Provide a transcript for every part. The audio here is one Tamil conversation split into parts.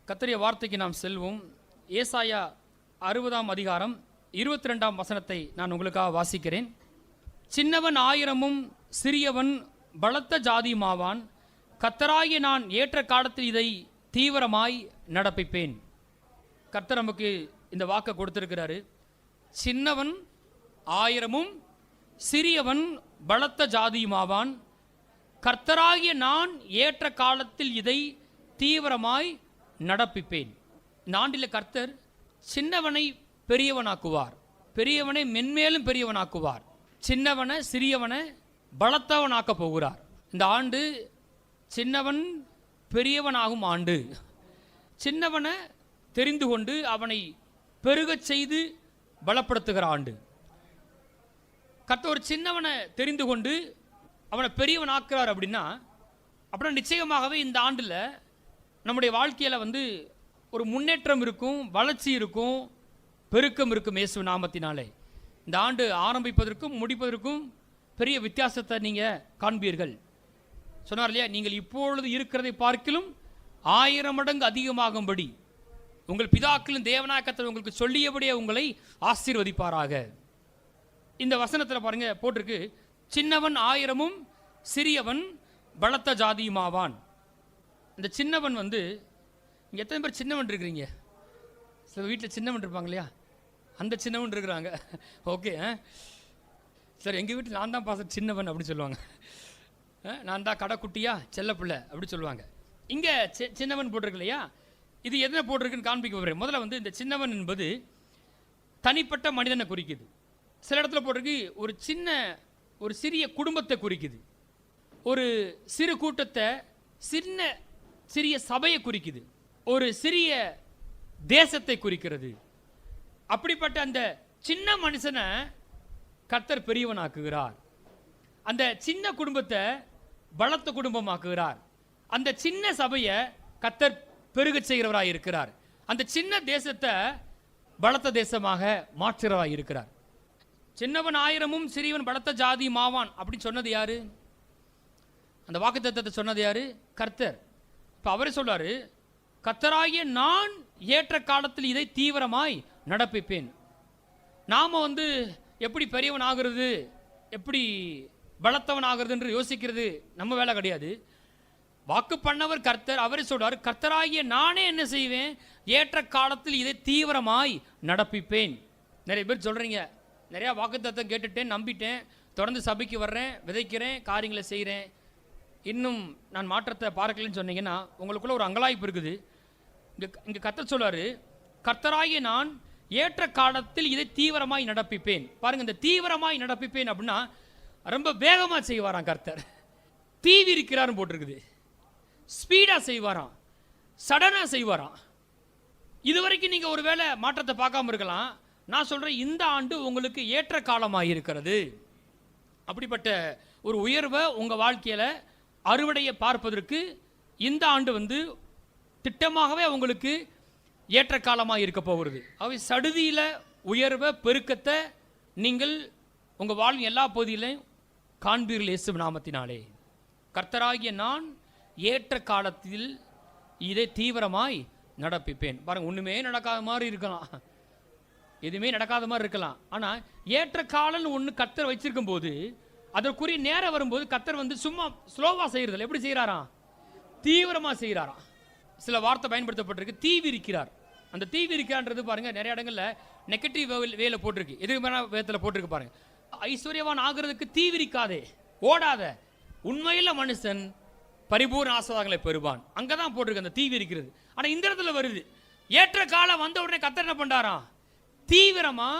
கர்த்தருடைய வார்த்தைக்கு நாம் செல்வோம். ஏசாயா 60ஆம் அதிகாரம் 22ஆம் வசனத்தை நான் உங்களுக்காக வாசிக்கிறேன். சின்னவன் ஆயிரமும் சிறியவன் பலத்த ஜாதியுமாவான், கர்த்தராகிய நான் ஏற்ற காலத்தில் இதை தீவிரமாய் நடப்பிப்பேன். கர்த்தர் நமக்கு இந்த வாக்கை கொடுத்திருக்கிறாரு. சின்னவன் ஆயிரமும் சிறியவன் பலத்த ஜாதியுமாவான், கர்த்தராகிய நான் ஏற்ற காலத்தில் இதை தீவிரமாய் நடப்பிப்பேன். இந்த ஆண்டில் கர்த்தர் சின்னவனை பெரியவனாக்குவார், பெரியவனை மென்மேலும் பெரியவனாக்குவார், சின்னவனை சிறியவனை பலத்தவனாக்க போகிறார். இந்த ஆண்டு சின்னவன் பெரியவனாகும் ஆண்டு. சின்னவனை தெரிந்து கொண்டு அவனை பெருகச் செய்து பலப்படுத்துகிற ஆண்டு. கர்த்தர் ஒரு சின்னவனை தெரிந்து கொண்டு அவனை பெரியவன் ஆக்குறார் அப்படின்னா நிச்சயமாகவே இந்த ஆண்டில் நம்முடைய வாழ்க்கையில் ஒரு முன்னேற்றம் இருக்கும், வளர்ச்சி இருக்கும், பெருக்கம் இருக்கும். இயேசு நாமத்தினாலே இந்த ஆண்டு ஆரம்பிப்பதற்கும் முடிப்பதற்கும் பெரிய வித்தியாசத்தை நீங்கள் காண்பீர்கள். சொன்னார் இல்லையா, நீங்கள் இப்பொழுது இருக்கிறதை பார்க்கிலும் 1000 மடங்கு அதிகமாகும்படி உங்கள் பிதாக்களின் தேவனாய கர்த்தர் உங்களுக்கு சொல்லியபடியே உங்களை ஆசீர்வதிப்பாராக. இந்த வசனத்தில் பாருங்க போட்டிருக்கு, சின்னவன் ஆயிரமும் சிறியவன் பலத்த ஜாதியுமாவான். இந்த சின்னவன் இங்கே எத்தனை பேர் சின்னவன் இருக்கிறீங்க? சில வீட்டில் சின்னவன் இருப்பாங்க இல்லையா, அந்த சின்னவன் இருக்கிறாங்க. ஓகே சார், எங்கள் வீட்டில் நான் தான் பாச சின்னவன் அப்படின்னு சொல்லுவாங்க. நான் தான் கடைக்குட்டியா செல்லப்பிள்ளை அப்படி சொல்லுவாங்க. இங்கே சின்னவன் போட்டிருக்கு இல்லையா, இது எதனை போட்டிருக்குன்னு காண்பிக்க போகிறேன். முதல்ல இந்த சின்னவன் என்பது தனிப்பட்ட மனிதனை குறிக்குது. சில இடத்துல போட்டிருக்கு ஒரு சிறிய குடும்பத்தை குறிக்குது, ஒரு சிறு கூட்டத்தை, சிறிய சபையை குறிக்குது, ஒரு சிறிய தேசத்தை குறிக்கிறது. அப்படிப்பட்ட அந்த சின்ன மனுஷனை கர்த்தர் பெரியவனாக்குகிறார். அந்த சின்ன குடும்பத்தை பலத்த குடும்பமாக்குகிறார். அந்த சின்ன சபையை கர்த்தர் பெருகச் செய்கிறவராக இருக்கிறார். அந்த சின்ன தேசத்தை பலத்த தேசமாக மாற்றுகிறவராக இருக்கிறார். சின்னவன் ஆயிரமும் சிறியவன் பலத்த ஜாதியும் ஆவான் அப்படின்னு சொன்னது யாரு? அந்த வாக்குத்தத்தத்தை சொன்னது யாரு? கர்த்தர். இப்போ அவரே சொல்றாரு, கர்த்தராகிய நான் ஏற்ற காலத்தில் இதை தீவிரமாய் நடப்பிப்பேன். நாம எப்படி பெரியவன் ஆகிறது, எப்படி பலத்தவன் ஆகிறது என்று யோசிக்கிறது நம்ம வேலை கிடையாது. வாக்கு பண்ணவர் கர்த்தர். அவரே சொல்றாரு, கர்த்தராகிய நானே என்ன செய்வேன், ஏற்ற காலத்தில் இதை தீவிரமாய் நடப்பிப்பேன். நிறைய பேர் சொல்றீங்க, நிறையா வாக்குத்தத்தம் கேட்டுட்டேன், நம்பிட்டேன், தொடர்ந்து சபைக்கு வர்றேன், விதைக்கிறேன், காரியங்களை செய்கிறேன், இன்னும் நான் மாற்றத்தை பார்க்கலன்னு சொன்னீங்கன்னா உங்களுக்குள்ள ஒரு அங்கலாய்ப்பு இருக்குது. இங்கே கர்த்தர் சொல்றாரு, கர்த்தராகிய நான் ஏற்ற காலத்தில் இதை தீவிரமாய் நடப்பிப்பேன். பாருங்க, இந்த தீவிரமாய் நடப்பிப்பேன் அப்படின்னா ரொம்ப வேகமாக செய்வாராம் கர்த்தர். தீவி இருக்கிறாரும் போட்டிருக்குது, ஸ்பீடாக செய்வாராம், சடனாக செய்வாராம். இதுவரைக்கும் நீங்கள் ஒரு வேளை மாற்றத்தை பார்க்காம இருக்கலாம். நான் சொல்கிறேன், இந்த ஆண்டு உங்களுக்கு ஏற்ற காலமாக இருக்கிறது. அப்படிப்பட்ட ஒரு உயர்வை உங்கள் வாழ்க்கையில் அறுவடையை பார்ப்பதற்கு இந்த ஆண்டு திட்டமாகவே உங்களுக்கு ஏற்ற காலமாக இருக்க போகிறது. அவை சடுதியில் உயர்வை, பெருக்கத்தை நீங்கள் உங்கள் வாழ்வின் எல்லா பகுதியிலையும் காண்பீர்கள் இயேசு நாமத்தினாலே. கர்த்தராகிய நான் ஏற்ற காலத்தில் இதை தீவிரமாய் நடப்பிப்பேன். பாருங்கள், ஒன்றுமே நடக்காத மாதிரி இருக்கலாம், எதுவுமே நடக்காத மாதிரி இருக்கலாம். ஆனால் ஏற்ற காலம்னு ஒன்று கர்த்தர் வச்சிருக்கும் போது, அதற்குரிய நேரம் வரும்போது கர்த்தர் சும்மா ஸ்லோவாக செய்கிறதில்ல. எப்படி செய்கிறாராம்? தீவிரமாக செய்கிறாராம். சில வார்த்தை பயன்படுத்தப்பட்டிருக்கு, தீவிரிக்கிறார். அந்த தீவிரிக்கிறான்றது பாருங்க, நிறைய இடங்களில் நெகட்டிவ் வேல போட்டிருக்கு, எதிர்மறையான விதத்தில் போட்டிருக்கு. பாருங்க, ஐஸ்வர்யவான் ஆகிறதுக்கு தீவிரிக்காதே, ஓடாத, உண்மையில் மனுஷன் பரிபூர்ண ஆசீர்வாதங்களை பெறுவான். அங்கே தான் போட்டிருக்கு அந்த தீவிரிக்கிறது. ஆனால் இந்த இடத்துல வருது, ஏற்ற காலம் வந்த உடனே கர்த்தர் என்ன பண்ணுறாராம், தீவிரமா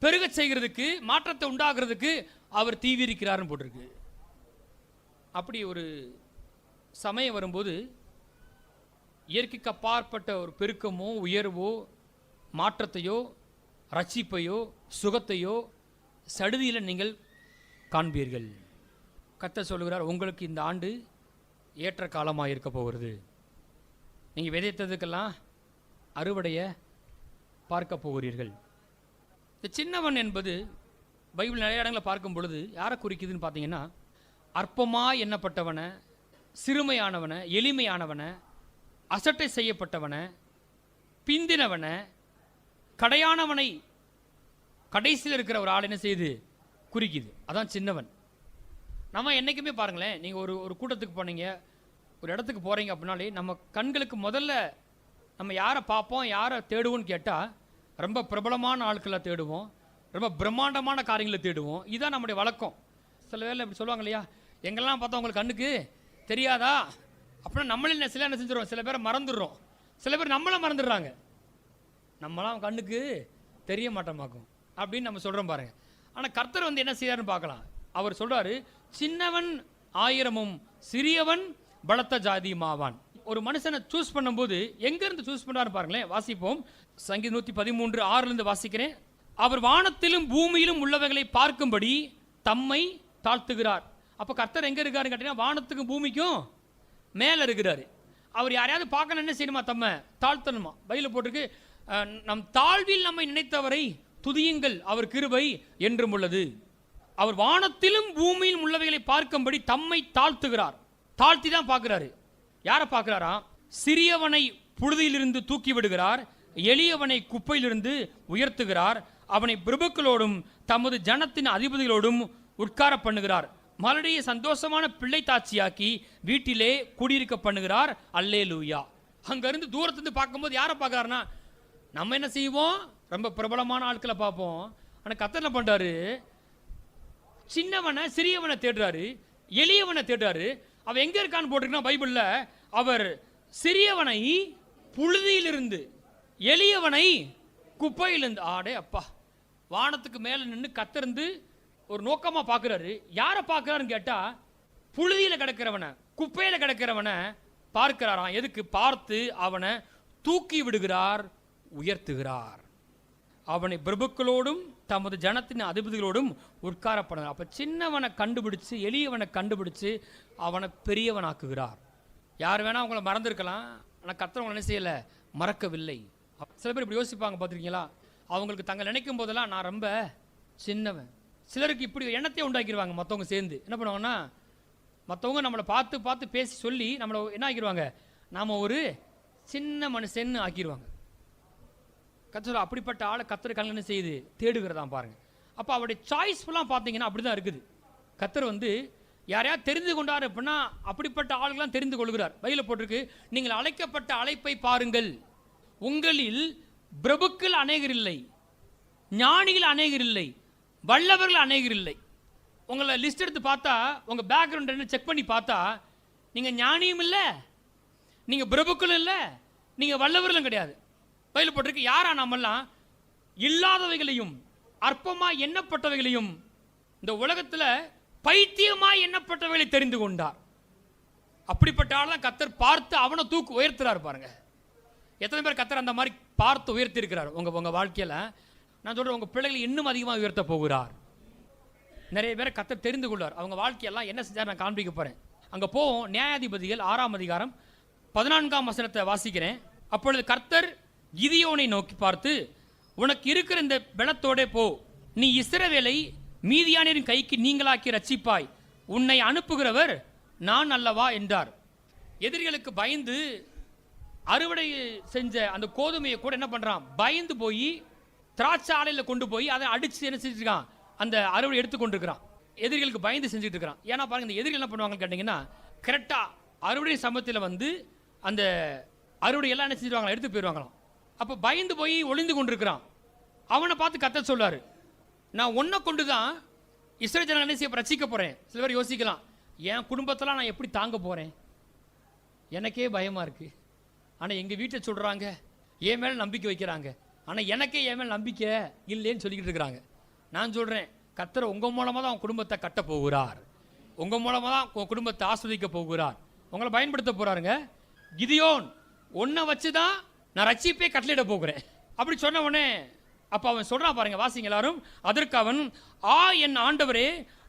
பெருக செய்கிறதுக்கு, மாற்றத்தை உண்டாகிறதுக்கு அவர் தீவிரிக்கிறார்னு போட்டிருக்கு. அப்படி ஒரு சமயம் வரும்போது இயற்கைக்கு அப்பாற்பட்ட ஒரு பெருக்கமோ, உயர்வோ, மாற்றத்தையோ, ரட்சிப்பையோ, சுகத்தையோ சடுதியில் நீங்கள் காண்பீர்கள். கர்த்தர் சொல்லுகிறார், உங்களுக்கு இந்த ஆண்டு ஏற்ற காலமாக இருக்க போகிறது. நீங்கள் விதைத்ததுக்கெல்லாம் அறுவடையை பார்க்க போகிறீர்கள். இந்த சின்னவன் என்பது பைபிள் நிறைய இடங்களை பார்க்கும் பொழுது யாரை குறிக்குதுன்னு பார்த்தீங்கன்னா, அற்பமாக எண்ணப்பட்டவனை, சிறுமையானவனை, எளிமையானவனை, அசட்டை செய்யப்பட்டவனை, பிந்தினவனை, கடையானவனை, கடைசியில் இருக்கிற ஒரு ஆள் என்ன செய்யுது? குறிக்குது. அதான் சின்னவன். நம்ம என்றைக்குமே பாருங்களேன், நீங்கள் ஒரு கூட்டத்துக்கு போனீங்க, ஒரு இடத்துக்கு போகிறீங்க அப்படின்னாலே நம்ம கண்களுக்கு முதல்ல நம்ம யாரை பார்ப்போம், யாரை தேடுவோம்னு கேட்டால் ரொம்ப பிரபலமான ஆட்களை தேடுவோம், ரொம்ப பிரம்மாண்டமான காரியங்களை தேடுவோம். இதுதான் நம்முடைய வழக்கம். சில பேர் இப்படி சொல்லுவாங்க இல்லையா, எங்கெல்லாம் பார்த்தா உங்களுக்கு கண்ணுக்கு தெரியாதா அப்படின்னா நம்மளே என்ன செஞ்சிடறோம், சில பேரை மறந்துடுறோம், சில பேர் நம்மளை மறந்துடுறாங்க. நம்மளாம் கண்ணுக்கு தெரிய மாட்டோமாக்கும் அப்படின்னு நம்ம சொல்கிறோம் பாருங்க. ஆனால் கர்த்தர் என்ன செய்யாருன்னு பார்க்கலாம். அவர் சொல்கிறாரு, சின்னவன் ஆயிரமும் சிறியவன் பலத்த ஜாதியுமாவான். ஒரு மனுஷனை சூஸ் பண்ணும்போது எங்கேருந்து சூஸ் பண்ணுறாரு பாருங்களேன். வாசிப்போம். சங்கீதம் 113:6 வாசிக்கிறேன். அவர் வானத்திலும் பூமியிலும் உள்ளவைகளை பார்க்கும்படி தம்மை தாழ்த்துகிறார். அப்போ கர்த்தர் எங்கே இருக்காருன்னு கேட்டீங்கன்னா வானத்துக்கும் பூமிக்கும் மேலே இருக்கிறாரு. அவர் யாரையாவது பார்க்கணும் என்ன செய்யணுமா? தம்மை தாழ்த்தணுமா. பைபிளில் போட்டிருக்கு, நம் தாழ்வில் நம்மை நினைத்தவரை துதியுங்கள், அவர் கிருபை என்றும் உள்ளது. அவர் வானத்திலும் பூமியிலும் உள்ளவைகளை பார்க்கும்படி தம்மை தாழ்த்துகிறார். தாழ்த்தி தான் பார்க்கிறாரு. யாரை பார்க்கிறாரா? சிறியவனை புழுதியிலிருந்து தூக்கி விடுகிறார், எளியவனை குப்பையிலிருந்து உயர்த்துகிறார், அவனை பிரபுக்களோடும் தமது ஜனத்தின் அதிபதிகளோடும் உட்கார பண்ணுகிறார், மறுபடிய சந்தோஷமான பிள்ளை தாட்சியாக்கி வீட்டிலே குடியிருக்க பண்ணுகிறார். அல்லேலூயா. அங்கிருந்து தூரத்திலிருந்து பார்க்கும்போது யாரை பார்க்கறாருன்னா, நம்ம என்ன செய்வோம்? ரொம்ப பிரபலமான ஆட்களை பார்ப்போம். ஆனால் கர்த்தர் என்ன பண்றாரு? சின்னவனை சிறியவனை தேடுறாரு, எளியவனை தேடுறாரு. அவன் எங்க இருக்கான்னு போட்டிருக்கா பைபிள்ல. அவர் சிறியவனை புழுதியிலிருந்து, எளியவனை குப்பையிலிருந்து. ஆடே அப்பா, வானத்துக்கு மேலே நின்று கத்திருந்து ஒரு நோக்கமா பார்க்கிறாரு. யாரை பார்க்கிறாருன்னு கேட்டா, புழுதியில கிடக்கிறவனை, குப்பையில கிடக்கிறவனை பார்க்கிறாராம். எதுக்கு? பார்த்து அவனை தூக்கி விடுகிறார், உயர்த்துகிறார், அவனை பிரபுக்களோடும் தமது ஜனத்தின் அதிபதிகளோடும் உட்காரப்படுகிறார். அப்ப சின்னவனை கண்டுபிடிச்சு, எளியவனை கண்டுபிடிச்சு அவனை பெரியவனாக்குகிறார். யார் வேணா அவங்கள மறந்துருக்கலாம், ஆனால் கர்த்தர் அவங்களை என்ன செய்யலை? மறக்கவில்லை. சில பேர் இப்படி யோசிப்பாங்க, பார்த்துருக்கீங்களா? அவங்களுக்கு தங்கள் நினைக்கும் போதெல்லாம் நான் ரொம்ப சின்னவன். சிலருக்கு இப்படி எண்ணத்தை உண்டாக்கிடுவாங்க. மற்றவங்க சேர்ந்து என்ன பண்ணுவாங்கன்னா, மற்றவங்க நம்மளை பார்த்து பார்த்து பேசி சொல்லி நம்மளை என்ன ஆக்கிடுவாங்க? நாம் ஒரு சின்ன மனுஷன்னு ஆக்கிடுவாங்க. கர்த்தர் அப்படிப்பட்ட ஆளை கர்த்தர் கண்கள் என்ன செய்யுது? தேடுகிறதான் பாருங்க. அப்போ அவருடைய சாய்ஸ் ஃபுல்லாக பார்த்தீங்கன்னா அப்படி தான் இருக்குது. கர்த்தர் யாரையாவது தெரிந்து கொண்டார் அப்படின்னா அப்படிப்பட்ட ஆளுகளாம் தெரிந்து கொள்கிறார். பைபிளில் போட்டிருக்கு, நீங்கள் அழைக்கப்பட்ட அழைப்பை பாருங்கள், உங்களில் பிரபுக்கள் அநேகர் இல்லை, ஞானிகள் அநேகர் இல்லை, வல்லவர்கள் அநேகர் இல்லை. உங்களை லிஸ்ட் எடுத்து பார்த்தா, உங்கள் பேக்ரவுண்ட் என்ன செக் பண்ணி பார்த்தா, நீங்கள் ஞானியும் இல்லை, நீங்கள் பிரபுக்களும் இல்லை, நீங்கள் வல்லவர்களும் கிடையாது. பைபிளில் போட்டிருக்கு, யாரா நாமெல்லாம்? இல்லாதவைகளையும் அற்பமாய் எண்ணப்பட்டவைகளையும் இந்த உலகத்தில் பைத்தியமாய் எண்ணப்பட்டவைகளை தெரிந்து கொண்டார். அப்படிப்பட்ட ஆள் கர்த்தர் பார்த்து அவனை தூக்கு உயர்த்துறாரு பாருங்க. எத்தனை பேர் கர்த்தர் அந்த மாதிரி பார்த்து உயர்த்தி இருக்கிறார் உங்க வாழ்க்கையில? நான் சொல்றேன், உங்க பிள்ளைகளை இன்னும் அதிகமாக உயர்த்த போகிறார். நிறைய பேரை கர்த்தர் தெரிந்து கொள்வார். அவங்க வாழ்க்கையெல்லாம் என்ன செஞ்சார் நான் காண்பிக்க போறேன். அங்க போவோம். நியாயாதிபதிகள் 6:14 வாசிக்கிறேன். அப்பொழுது கர்த்தர் கிதியோனை நோக்கி பார்த்து, உனக்கு இருக்கிற இந்த பலத்தோட போ, நீ இஸ்ரவேலை மீதியானியரின் கைக்கு நீங்களாக்கி ரட்சிப்பாய், உன்னை அனுப்புகிறவர் நான் அல்லவா என்றார். எதிரிகளுக்கு பயந்து அறுவடை செஞ்ச அந்த கோதுமையை கூட என்ன பண்றான்? பயந்து போய் திராட்சை ஆலையில் கொண்டு போய் அதை அடிச்சு என்ன செஞ்சுருக்கான்? அந்த அறுவடை எடுத்து கொண்டிருக்கிறான். எதிரிகளுக்கு பயந்து செஞ்சுட்டு இருக்கிறான். ஏன்னா பாருங்க, இந்த எதிரிகள் என்ன பண்ணுவாங்கன்னு கேட்டீங்கன்னா, கரெக்டா அறுவடை சமயத்தில் அந்த அறுவடை எல்லாம் என்ன செஞ்சுருவாங்களா? எடுத்து போயிடுவாங்களாம். அப்போ பயந்து போய் ஒளிந்து கொண்டிருக்கிறான். அவனை பார்த்து கர்த்தர் சொல்றாரு, நான் உன்னை கொண்டு தான் இஸ்ரவேல் ஜனங்களை என்ன செய்ய ரட்சிக்க போறேன். சில பேர் யோசிக்கலாம், என் குடும்பத்தெல்லாம் நான் எப்படி தாங்க போறேன்? எனக்கே பயமா இருக்கு. ஆனால் எங்கள் வீட்டில் சொல்கிறாங்க, என் மேலே நம்பிக்கை வைக்கிறாங்க, ஆனால் எனக்கே என் மேலே நம்பிக்கை இல்லைன்னு சொல்லிக்கிட்டு இருக்கிறாங்க. நான் சொல்கிறேன், கர்த்தர் உங்கள் மூலமாக தான் உங்கள் குடும்பத்தை கட்ட போகிறார், உங்கள் மூலமாக தான் உங்கள் குடும்பத்தை ஆஸ்வதிக்க போகிறார், உங்களை பயன்படுத்த போகிறாருங்க. கிதியோன், ஒன்றை வச்சு தான் நான் ரட்சிப்பே கட்டளையிட போகிறேன் அப்படி சொன்ன உடனே அப்போ அவன் சொல்கிறான் பாருங்க, வாசிங்க எல்லாரும். அதற்கு அவன், என் ஆண்டவரே,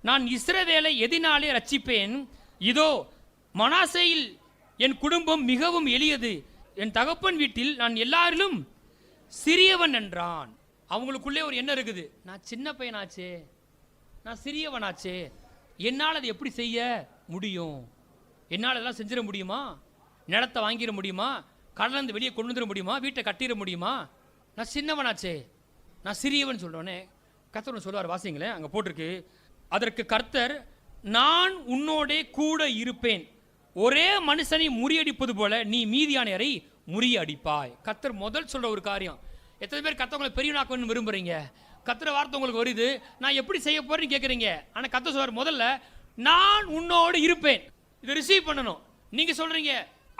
நான் இஸ்ரவேலை எதினாலே ரட்சிப்பேன்? இதோ மனாசேயில் என் குடும்பம் மிகவும் எளியது, என் தகப்பன் வீட்டில் நான் எல்லாரிலும் சிறியவன் என்றான். அவங்களுக்குள்ளே ஒரு எண்ணம் இருக்குது, நான் சின்ன பையனாச்சே, நான் சிறியவனாச்சே, என்னால் அதை எப்படி செய்ய முடியும்? என்னால் அதெல்லாம் செஞ்சிட முடியுமா? நிலத்தை வாங்கிட முடியுமா? கடலேருந்து வெளியே கொண்டு வந்துட முடியுமா? வீட்டை கட்டிட முடியுமா? நான் சின்னவனாச்சே, நான் சிறியவன் சொல்கிறோன்னே கர்த்தர் சொல்லுவார். வாசிங்களேன், அங்கே போட்டிருக்கு, அதற்கு கர்த்தர், நான் உன்னோடே கூட இருப்பேன், ஒரே மனுஷனை முறியடிப்பது போல நீ மீதியானரை முறியடிப்பாய். கர்த்தர் முதல் சொல்ற ஒரு காரியம். எத்தனை பேர் கர்த்தவங்களை பெரியவனாக்கணும்னு விரும்புறீங்க? கர்த்தர் வார்த்தை உங்களுக்கு வருது, நான் எப்படி செய்ய போறேன்னு கேட்குறீங்க. ஆனால் கர்த்தர் சொல்றார், முதல்ல நான் உன்னோடு இருப்பேன். இதை ரிசீவ் பண்ணணும். நீங்க சொல்றீங்க,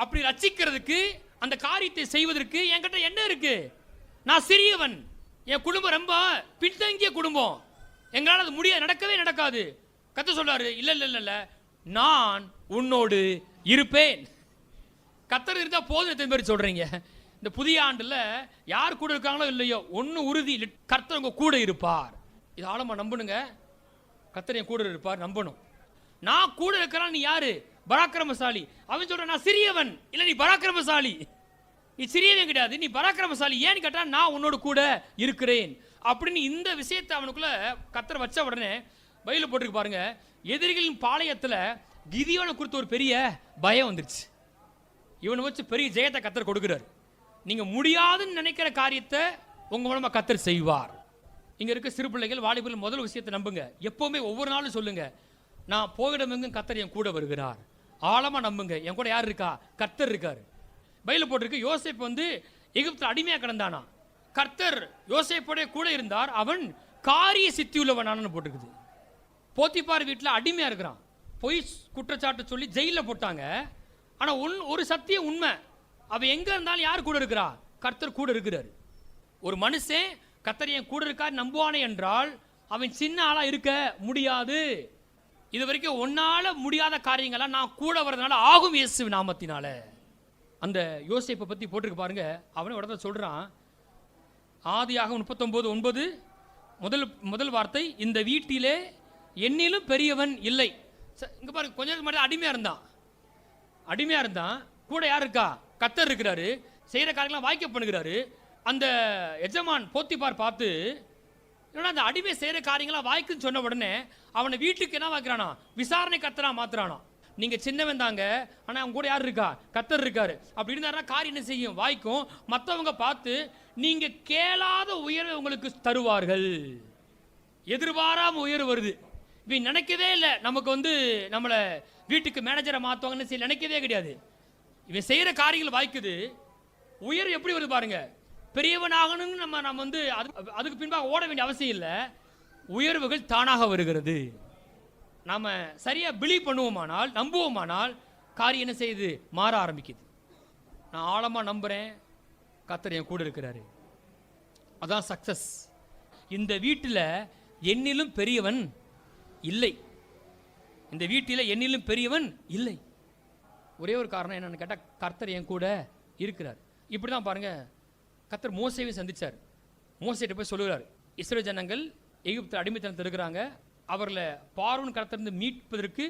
அப்படி ரட்சிக்கிறதுக்கு, அந்த காரியத்தை செய்வதற்கு என்கிட்ட என்ன இருக்கு? நான் சிறியவன், என் குடும்பம் ரொம்ப பின்தங்கிய குடும்பம், எங்களால் அது முடியாது, நடக்கவே நடக்காது. கர்த்தர் சொல்றாரு, இல்ல இல்ல இல்ல, நான் உன்னோடு இருப்பேன். கர்த்தர் இருந்தா போதும். எத்தனை பேர் சொல்றீங்க? இந்த புதிய ஆண்டுல யார் கூட இருக்காங்களோ இல்லையோ, ஒன்னு உறுதி, கர்த்தர் உங்க கூட இருப்பார். இது ஆழமா நம்பணுங்க. கர்த்தர் என் கூட இருப்பார், நம்பணும். நான் கூட இருக்கிறான். நீ யாரு? பராக்கிரமசாலி. அவன் சொல்ற, நான் சிறியவன். இல்ல, நீ பராக்கிரமசாலி. நீ சிறியவன் கிடையாது, நீ பராக்கிரமசாலி. ஏன்னு கேட்டா, நான் உன்னோட கூட இருக்கிறேன் அப்படின்னு இந்த விஷயத்தை அவனுக்குள்ள கர்த்தர் வச்ச உடனே பைபிள்ல போட்டுருக்கு பாருங்க, எதிரிகளின் பாளையத்துல கிதியோனை குறித்து ஒரு பெரிய பயம் வந்துருச்சு. இவனை வச்சு பெரிய ஜெயத்தை கர்த்தர் கொடுக்கிறார். நீங்க முடியாதுன்னு நினைக்கிற காரியத்தை உங்க மூலமா கர்த்தர் செய்வார். இங்க இருக்க சிறு பிள்ளைகள், வாலிபர்கள் முதல் விஷயத்தை நம்புங்க. எப்பவுமே ஒவ்வொரு நாளும் சொல்லுங்க, நான் போகிடமெங்கும் கர்த்தர் என் கூட வருகிறார். ஆழமா நம்புங்க. என் கூட யார் இருக்கா? கர்த்தர் இருக்காரு. பைபிள்ல போட்டிருக்கு, யோசேப்பு வந்து எகிப்தில் அடிமையா கிடந்தானா, கர்த்தர் யோசேப்போட கூட இருந்தார், அவன் காரிய சித்தி உள்ளவனானு போட்டிருக்குது. போத்திபார் வீட்டில் அடிமையா இருக்கிறான், பொய் குற்றச்சாட்டு சொல்லி ஜெயிலில் போட்டாங்க. ஆனா ஒரு சத்தியம் உண்மை, அவன் எங்க இருந்தாலும் யார் கூட இருக்கிறா? கர்த்தர் கூட இருக்கிறார். ஒரு மனுஷன் கர்த்தர் என் கூட இருக்கார் நம்புவானே என்றால் அவன் சின்ன ஆளா இருக்க முடியாது. இது வரைக்கும் ஒன்னால முடியாத காரியங்கள்லாம் நான் கூட வர்றதுனால ஆகும், இயேசு நாமத்தினால. அந்த யோசேப்பை பத்தி போட்டிருக்கு பாருங்க. அவனே உடனே சொல்றான், ஆதியாகமம் 39:9 முதல் வார்த்தை, இந்த வீட்டிலே என்னிலும் பெரியவன் இல்லை. இங்க பாருங்க, கொஞ்ச நேரம் முன்னாடி அடிமையா இருந்தான், கூட யார் இருக்கா? கர்த்தர் இருக்கிறாரு, செய்யற காரியங்களாம் வாய்க்க பண்ணுகிறாரு. அந்த எஜமான் போத்திபார் பார்த்து, அந்த அடிமை செய்யற காரியங்களாம் வாய்க்குன்னு சொன்ன உடனே அவனை வீட்டுக்கு என்ன வைக்கிறானா? விசாரணை கர்த்தரா மாத்துறானா. நீங்க சின்னவன் தாங்க, ஆனா அவங்க கூட யார் இருக்கா? கர்த்தர் இருக்காரு. அப்படி இருந்தாருன்னா காரியம் என்ன செய்யும்? வாய்க்கும். மற்றவங்க பார்த்து நீங்க கேளாத உயர்வை உங்களுக்கு தருவார்கள். எதிர்பாராம உயர்வு வருது. இவன் நினைக்கவே இல்லை நமக்கு வந்து நம்மளை வீட்டுக்கு மேனேஜரை மாற்றுவாங்கன்னு நினைக்கவே கிடையாது. இவன் செய்கிற காரியங்கள் வாய்க்குது. உயர்வு எப்படி வருது பாருங்க. பெரியவனாகணும்னு நம்ம வந்து அதுக்கு பின்பாக ஓட வேண்டிய அவசியம் இல்லை. உயர்வுகள் தானாக வருகிறது. நாம் சரியாக பிலீவ் பண்ணுவோமானால், நம்புவோமானால் காரியம் என்ன செய்யுது? மாற ஆரம்பிக்குது. நான் ஆழமாக நம்புகிறேன், கர்த்தர் என் கூட இருக்கிறாரு. அதான் சக்சஸ். இந்த வீட்டில் என்னிலும் பெரியவன் இல்லை. இந்த வீட்டில் என்னிலும் பெரியவன் இல்லை. ஒரே ஒரு காரணம் என்னன்னு கேட்டால், கர்த்தர் என் கூட இருக்கிறார். இப்படி தான் பாருங்க, கர்த்தர் மோசேவை சந்திச்சார். மோசேட்ட போய் சொல்லுகிறார், இஸ்ரவேல் ஜனங்கள் எகிப்து அடிமைத்தனத்தில் இருக்கிறாங்க, அவர்களை பார்வோன் கர்த்தருந்து மீட்பதற்கு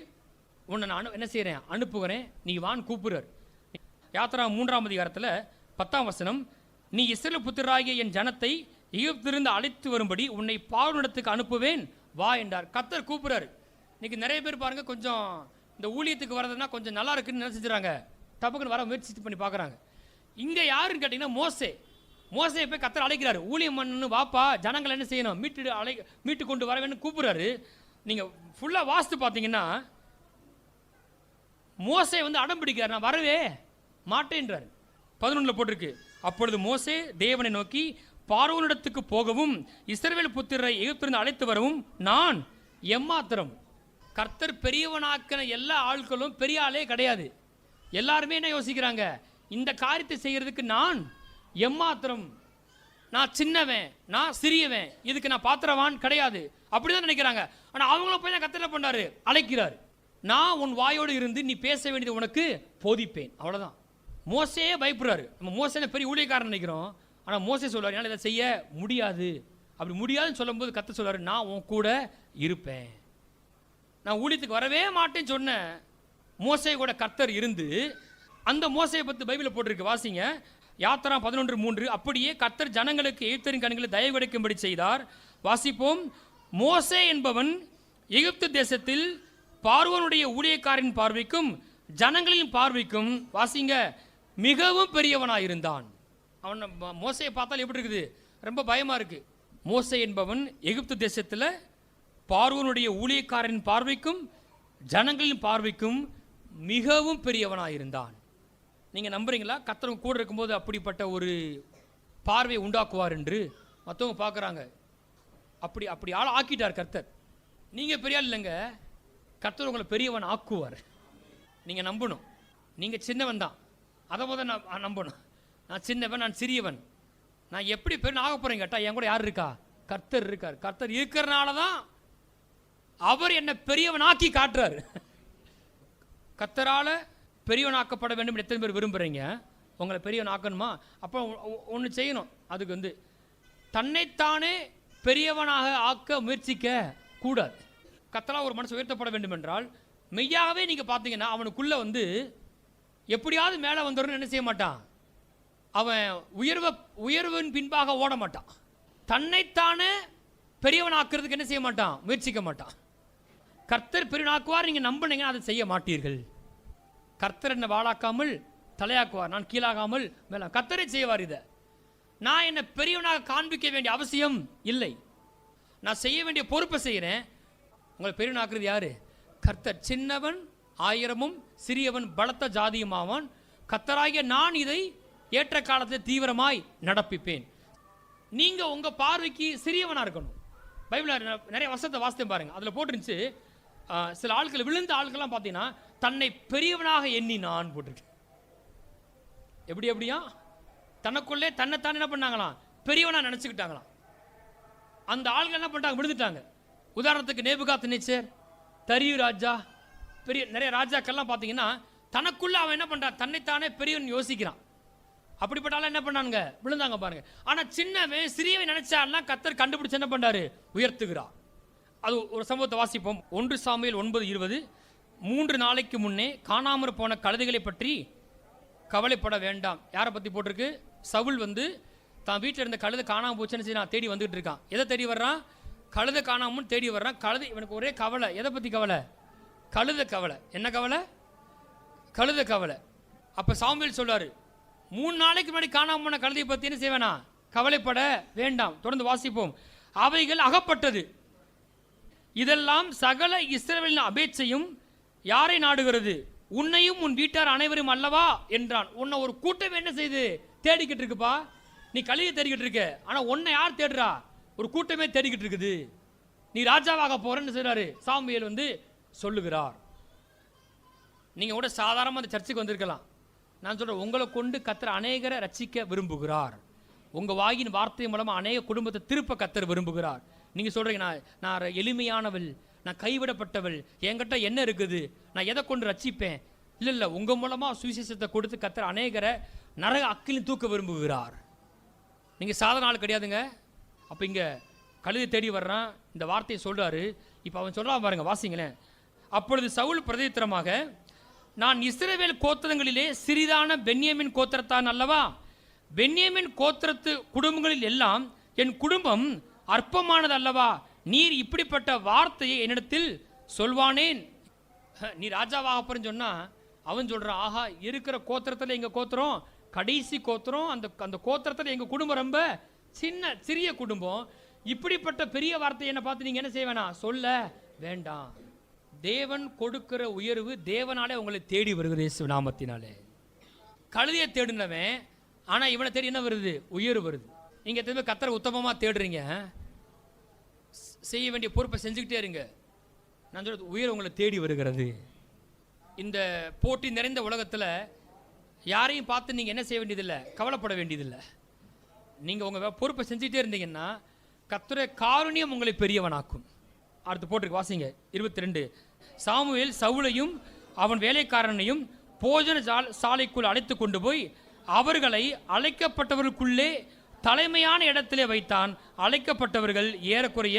உன்னை நான் என்ன செய்கிறேன்? அனுப்புகிறேன், நீ வான் கூப்பிடுறார். யாத்திரா 3ஆம் அதிகாரத்தில் 10ஆம் வசனம், நீ இஸ்ரவேல் புத்திரராகிய என் ஜனத்தை எகிப்திலிருந்து அழைத்து வரும்படி உன்னை பார்வோனிடத்துக்கு அனுப்புவேன், வா என்றார். கர்த்தர் கூப்பிடுறாரு. இன்னைக்கு நிறைய பேர் பாருங்க, கொஞ்சம் இந்த ஊழியத்துக்கு வர்றதுன்னா கொஞ்சம் நல்லா இருக்குன்னு நினைச்சிடுறாங்க, டப்புக்குன்னு வர முயற்சி பண்ணி பார்க்குறாங்க. இங்கே யாருன்னு கேட்டிங்கன்னா மோசே போய் கர்த்தர் அழைக்கிறாரு. ஊழியம் பண்ணு வாப்பா, ஜனங்கள் என்ன செய்யணும்? மீட்டு கொண்டு வர வேணும் கூப்பிடுறாரு. நீங்கள் ஃபுல்லாக வாசித்து பார்த்தீங்கன்னா மோசே வந்து அடம் பிடிக்கிறார், நான் வரவே மாட்டேன்றார். 11 போட்டிருக்கு, அப்பொழுது மோசே தேவனை நோக்கி, பார்வோனிடத்துக்கு போகவும் இஸ்ரவேல் புத்திரரை எகிப்திலிருந்து அழைத்து வரவும் நான் எம்மாத்திரம்? கர்த்தர் பெரியவனாக்கின எல்லா ஆட்களும் பெரிய ஆளே கிடையாது. எல்லாருமே என்ன யோசிக்கிறாங்க? இந்த காரியத்தை செய்யறதுக்கு நான் எம்மாத்திரம், நான் சின்னவன், நான் சிறியவன், இதுக்கு நான் பாத்திரவான் கிடையாது, அப்படிதான் நினைக்கிறாங்க. ஆனா அவங்களும் போய் கர்த்தர் பண்ணாரு, அழைக்கிறார். நான் உன் வாயோடு இருந்து நீ பேச வேண்டியது உனக்கு போதிப்பேன். அவ்வளவுதான். மோசே பயப்படுறாரு. நம்ம மோசே பெரிய ஊழியக்காரன் நினைக்கிறோம். ஆனால் மோசே சொல்றாரு, என்னால் இதை செய்ய முடியாது. அப்படி முடியாதுன்னு சொல்லும்போது கர்த்தர் சொல்றாரு, நான் உன் கூட இருப்பேன். நான் ஊழியத்துக்கு வரவே மாட்டேன்னு சொன்ன மோசே கூட கர்த்தர் இருந்து, அந்த மோசையை பற்றி பைபிளில் போட்டிருக்கு, வாசிங்க. யாத்திரா 11:3, அப்படியே கர்த்தர் ஜனங்களுக்கு எகிப்தியரின் கண்களை தயவு கிடைக்கும்படி செய்தார். வாசிப்போம். மோசே என்பவன் எகிப்து தேசத்தில் பார்வோனுடைய ஊழியக்காரின் பார்வைக்கும் ஜனங்களின் பார்வைக்கும் வாசிங்க மிகவும் பெரியவனாயிருந்தான். அவன் மோசையை பார்த்தால் எப்படி இருக்குது? ரொம்ப பயமா இருக்கு. மோசே என்பவன் எகிப்து தேசத்தில் பார்வோனுடைய ஊழியக்காரரின் பார்வைக்கும் ஜனங்களின் பார்வைக்கும் மிகவும் பெரியவனாயிருந்தான். நீங்கள் நம்புறீங்களா? கர்த்தர் கூட இருக்கும்போது அப்படிப்பட்ட ஒரு பார்வையை உண்டாக்குவார் என்று மற்றவங்க பார்க்குறாங்க. அப்படி அப்படி ஆள் ஆக்கிட்டார் கர்த்தர். நீங்கள் பெரிய ஆள் இல்லைங்க, கர்த்தர் உங்களை பெரியவன் ஆக்குவார். நீங்கள் நம்பணும். நீங்கள் சின்னவன் தான், அதை முதல் நான் நம்பணும். நான் சின்னவன், நான் சிறியவன், நான் எப்படி பெரிய ஆக போகிறேன் கேட்டால் என் கூட யார் இருக்கா? கர்த்தர் இருக்கார். கர்த்தர் இருக்கிறனால தான் அவர் என்னை பெரியவனாக்கி காட்டுறாரு. கர்த்தரால் பெரியவனாக்கப்பட வேண்டும். எத்தனை பேர் விரும்புகிறீங்க உங்களை பெரியவன் ஆக்கணுமா? அப்போ ஒன்று செய்யணும். அதுக்கு தன்னைத்தானே பெரியவனாக ஆக்க முயற்சிக்க கூடாது. கர்த்தரால் ஒரு மனசு உயர்த்தப்பட வேண்டும் என்றால் மெய்யாகவே நீங்கள் பார்த்தீங்கன்னா அவனுக்குள்ளே எப்படியாவது மேலே வந்துடும் என்ன செய்ய மாட்டான். அவன் உயர்வின் பின்பாக ஓட மாட்டான். தன்னைத்தானே பெரியவனாக்குறதுக்கு என்ன செய்ய மாட்டான், முயற்சிக்க மாட்டான். கர்த்தர் பெரியவனாக்குவார். நீங்கள் நம்பினீங்கன்னா அதை செய்ய மாட்டீர்கள். கர்த்தர் என்னை வாழாக்காமல் தலையாக்குவார், நான் கீழாகாமல் மேலே. கர்த்தரை செய்வார். இதை நான் என்னை பெரியவனாக காண்பிக்க வேண்டிய அவசியம் இல்லை. நான் செய்ய வேண்டிய பொறுப்பை செய்கிறேன். உங்களை பெரியவனாக்குறது யாரு? கர்த்தர். சின்னவன் ஆயிரமும் சிறியவன் பலத்த ஜாதியுமாவான். கர்த்தராகிய நான் இதை ஏற்ற காலத்தில் தீவிரமாய் நடப்பிப்பேன். நீங்க உங்க பார்வைக்கு சிறியவனா இருக்கணும். பைபிள் நிறைய வசனத்தை வாசித்தேன் பாருங்க. அதுல போட்டுருந்துச்சு, சில ஆட்கள் விழுந்த ஆட்கள்லாம் பார்த்தீங்கன்னா தன்னை பெரியவனாக எண்ணி நான் போட்டிருக்கு. எப்படியா தனக்குள்ளே தன்னைத்தானே என்ன பண்ணாங்களாம், பெரியவனா நினைச்சுக்கிட்டாங்களாம். அந்த ஆள்கள் என்ன பண்ணிட்டாங்க, விழுந்துட்டாங்க. உதாரணத்துக்கு நேபுகாத்நேச்சர், தரியு ராஜா, பெரிய நிறைய ராஜாக்கள்லாம் பார்த்தீங்கன்னா தனக்குள்ள அவன் என்ன பண்றான், தன்னைத்தானே பெரியவன் யோசிக்கிறான். அப்படிப்பட்டாலும் என்ன பண்ணாங்க, விழுந்தாங்க பாருங்க. ஆனா சின்னவன் சிறியவன் நினைச்சான்னா கர்த்தர் கண்டுபிடிச்சு என்ன பண்றாரு, உயர்த்துகிறார். அது ஒரு சம்பவத்தை வாசிப்போம். 1 சாமுவேல் 9:20. 3 நாளைக்கு முன்னே காணாமற் போன கழுதைகளை பற்றி கவலைப்பட வேண்டாம். யாரை பத்தி போட்டிருக்கு? சவுல் தான் வீட்டில் இருந்த கழுதை காணாமல் போச்சுன்னு நான் தேடி வந்துகிட்டு இருக்கான். எதை தேடி வர்றான்? கழுதை காணாமல் தேடி வர்றான். கழுதை இவனுக்கு ஒரே கவலை. எதை பற்றி கவலை? கழுதை கவலை. என்ன கவலை? கழுதை கவலை. அப்போ சாமுவேல் சொல்றாரு, 3 நாளைக்கு முன்னாடி காணாமல் போன கழுதையை பற்றி என்ன செய்வேனா, கவலைப்பட வேண்டாம். தொடர்ந்து வாசிப்போம். அவைகள் அகப்பட்டது. இதெல்லாம் சகல இஸ்ரவேலின் அபேட்சையும் யாரை நாடுகிறது? உன்னையும் உன் வீட்டார் அனைவரும் அல்லவா என்றான். உன்னை ஒரு கூட்டம் என்ன செய்து தேடிக்கிட்டு இருக்குப்பா. நீ கழுதை தேடிக்கிட்டு இருக்க, ஆனா உன்னை யார் தேடுறா? ஒரு கூட்டமே தேடிக்கிட்டு இருக்குது. நீ ராஜாவாக போறன்னு சொல்றாரு சாமுவேல் சொல்லுகிறார். நீங்க கூட சாதாரணமாக அந்த சர்ச்சுக்கு வந்திருக்கலாம். நான் சொல்றேன், உங்களை கொண்டு கர்த்தர் அநேகரை ரட்சிக்க விரும்புகிறார். உங்க வாயின் வார்த்தை மூலமா அநேக குடும்பத்தை திருப்ப கர்த்தர் விரும்புகிறார். நீங்க சொல்றீங்க, நான் எளிமையானவள், நான் கைவிடப்பட்டவள், என்கிட்ட என்ன இருக்குது, நான் எதை கொண்டு ரட்சிப்பேன்? இல்ல, உங்க மூலமா சுவிசேஷத்தை கொடுத்து கர்த்தர் அநேகரை நரக அக்கிலும் தூக்க விரும்புகிறார். நீங்க சாதாரண ஆள் கிடையாதுங்க. அப்ப இங்க கழுதை தேடி வர்றான், இந்த வார்த்தையை சொல்றாரு. இப்ப அவன் சொல்றான் பாருங்க, வாசிங்களேன். அப்பொழுது சவுல் பிரதித்திரமாக, நான் இஸ்ரவேல் கோத்திரங்களிலே சிறிதான பென்யமின் கோத்திரத்தான் அல்லவா? பென்யமின் கோத்திரத்து குடும்பங்களில் எல்லாம் என் குடும்பம் அற்பமானது அல்லவா? நீர் இப்படிப்பட்ட வார்த்தையை என்னிடத்தில் சொல்வானேன்? நீ ராஜாவாக போறேன்னு சொன்னா அவன் சொல்றான், ஆஹா, இருக்கிற கோத்திரத்தில் எங்க கோத்திரம் கடைசி கோத்திரம், அந்த கோத்திரத்தில் எங்க குடும்பம் ரொம்ப சிறிய குடும்பம். இப்படிப்பட்ட பெரிய வார்த்தையை என்ன பார்த்து நீங்க என்ன செய்ய வேணாம், சொல்ல வேண்டாம். தேவன் கொடுக்கிற உயர்வு தேவனாலே உங்களை தேடி வருகிறது, இயேசு நாமத்தினாலே. கழுதையை தேடினவன், ஆனா இவனை தேடி என்ன வருது, உயர்வு வருது. நீங்க எத்தனை கர்த்தரை உத்தமமா தேடுறீங்க, செய்ய வேண்டிய பொறுப்பை செஞ்சுக்கிட்டே இருங்க. நான் சொல்றது, உயர் உங்களை தேடி வருகிறது. இந்த போட்டி நிறைந்த உலகத்துல யாரையும் பார்த்து நீங்க என்ன செய்ய வேண்டியதில்லை, கவலைப்பட வேண்டியதில்லை. நீங்க உங்க பொறுப்பை செஞ்சுக்கிட்டே இருந்தீங்கன்னா கர்த்தருடைய காருண்யம் உங்களை பெரியவனாக்கும். அடுத்து போட்டிருக்கு, வாசிங்க 22. சாமுவேல் சவுலையும் அவன் வேலைக்காரனையும் போஜன சாலைக்குள் அழைத்து கொண்டு போய் அவர்களை அழைக்கப்பட்டவர்களுக்குள்ளே தலைமையான இடத்திலே வைத்தான். அழைக்கப்பட்டவர்கள் ஏறக்குறைய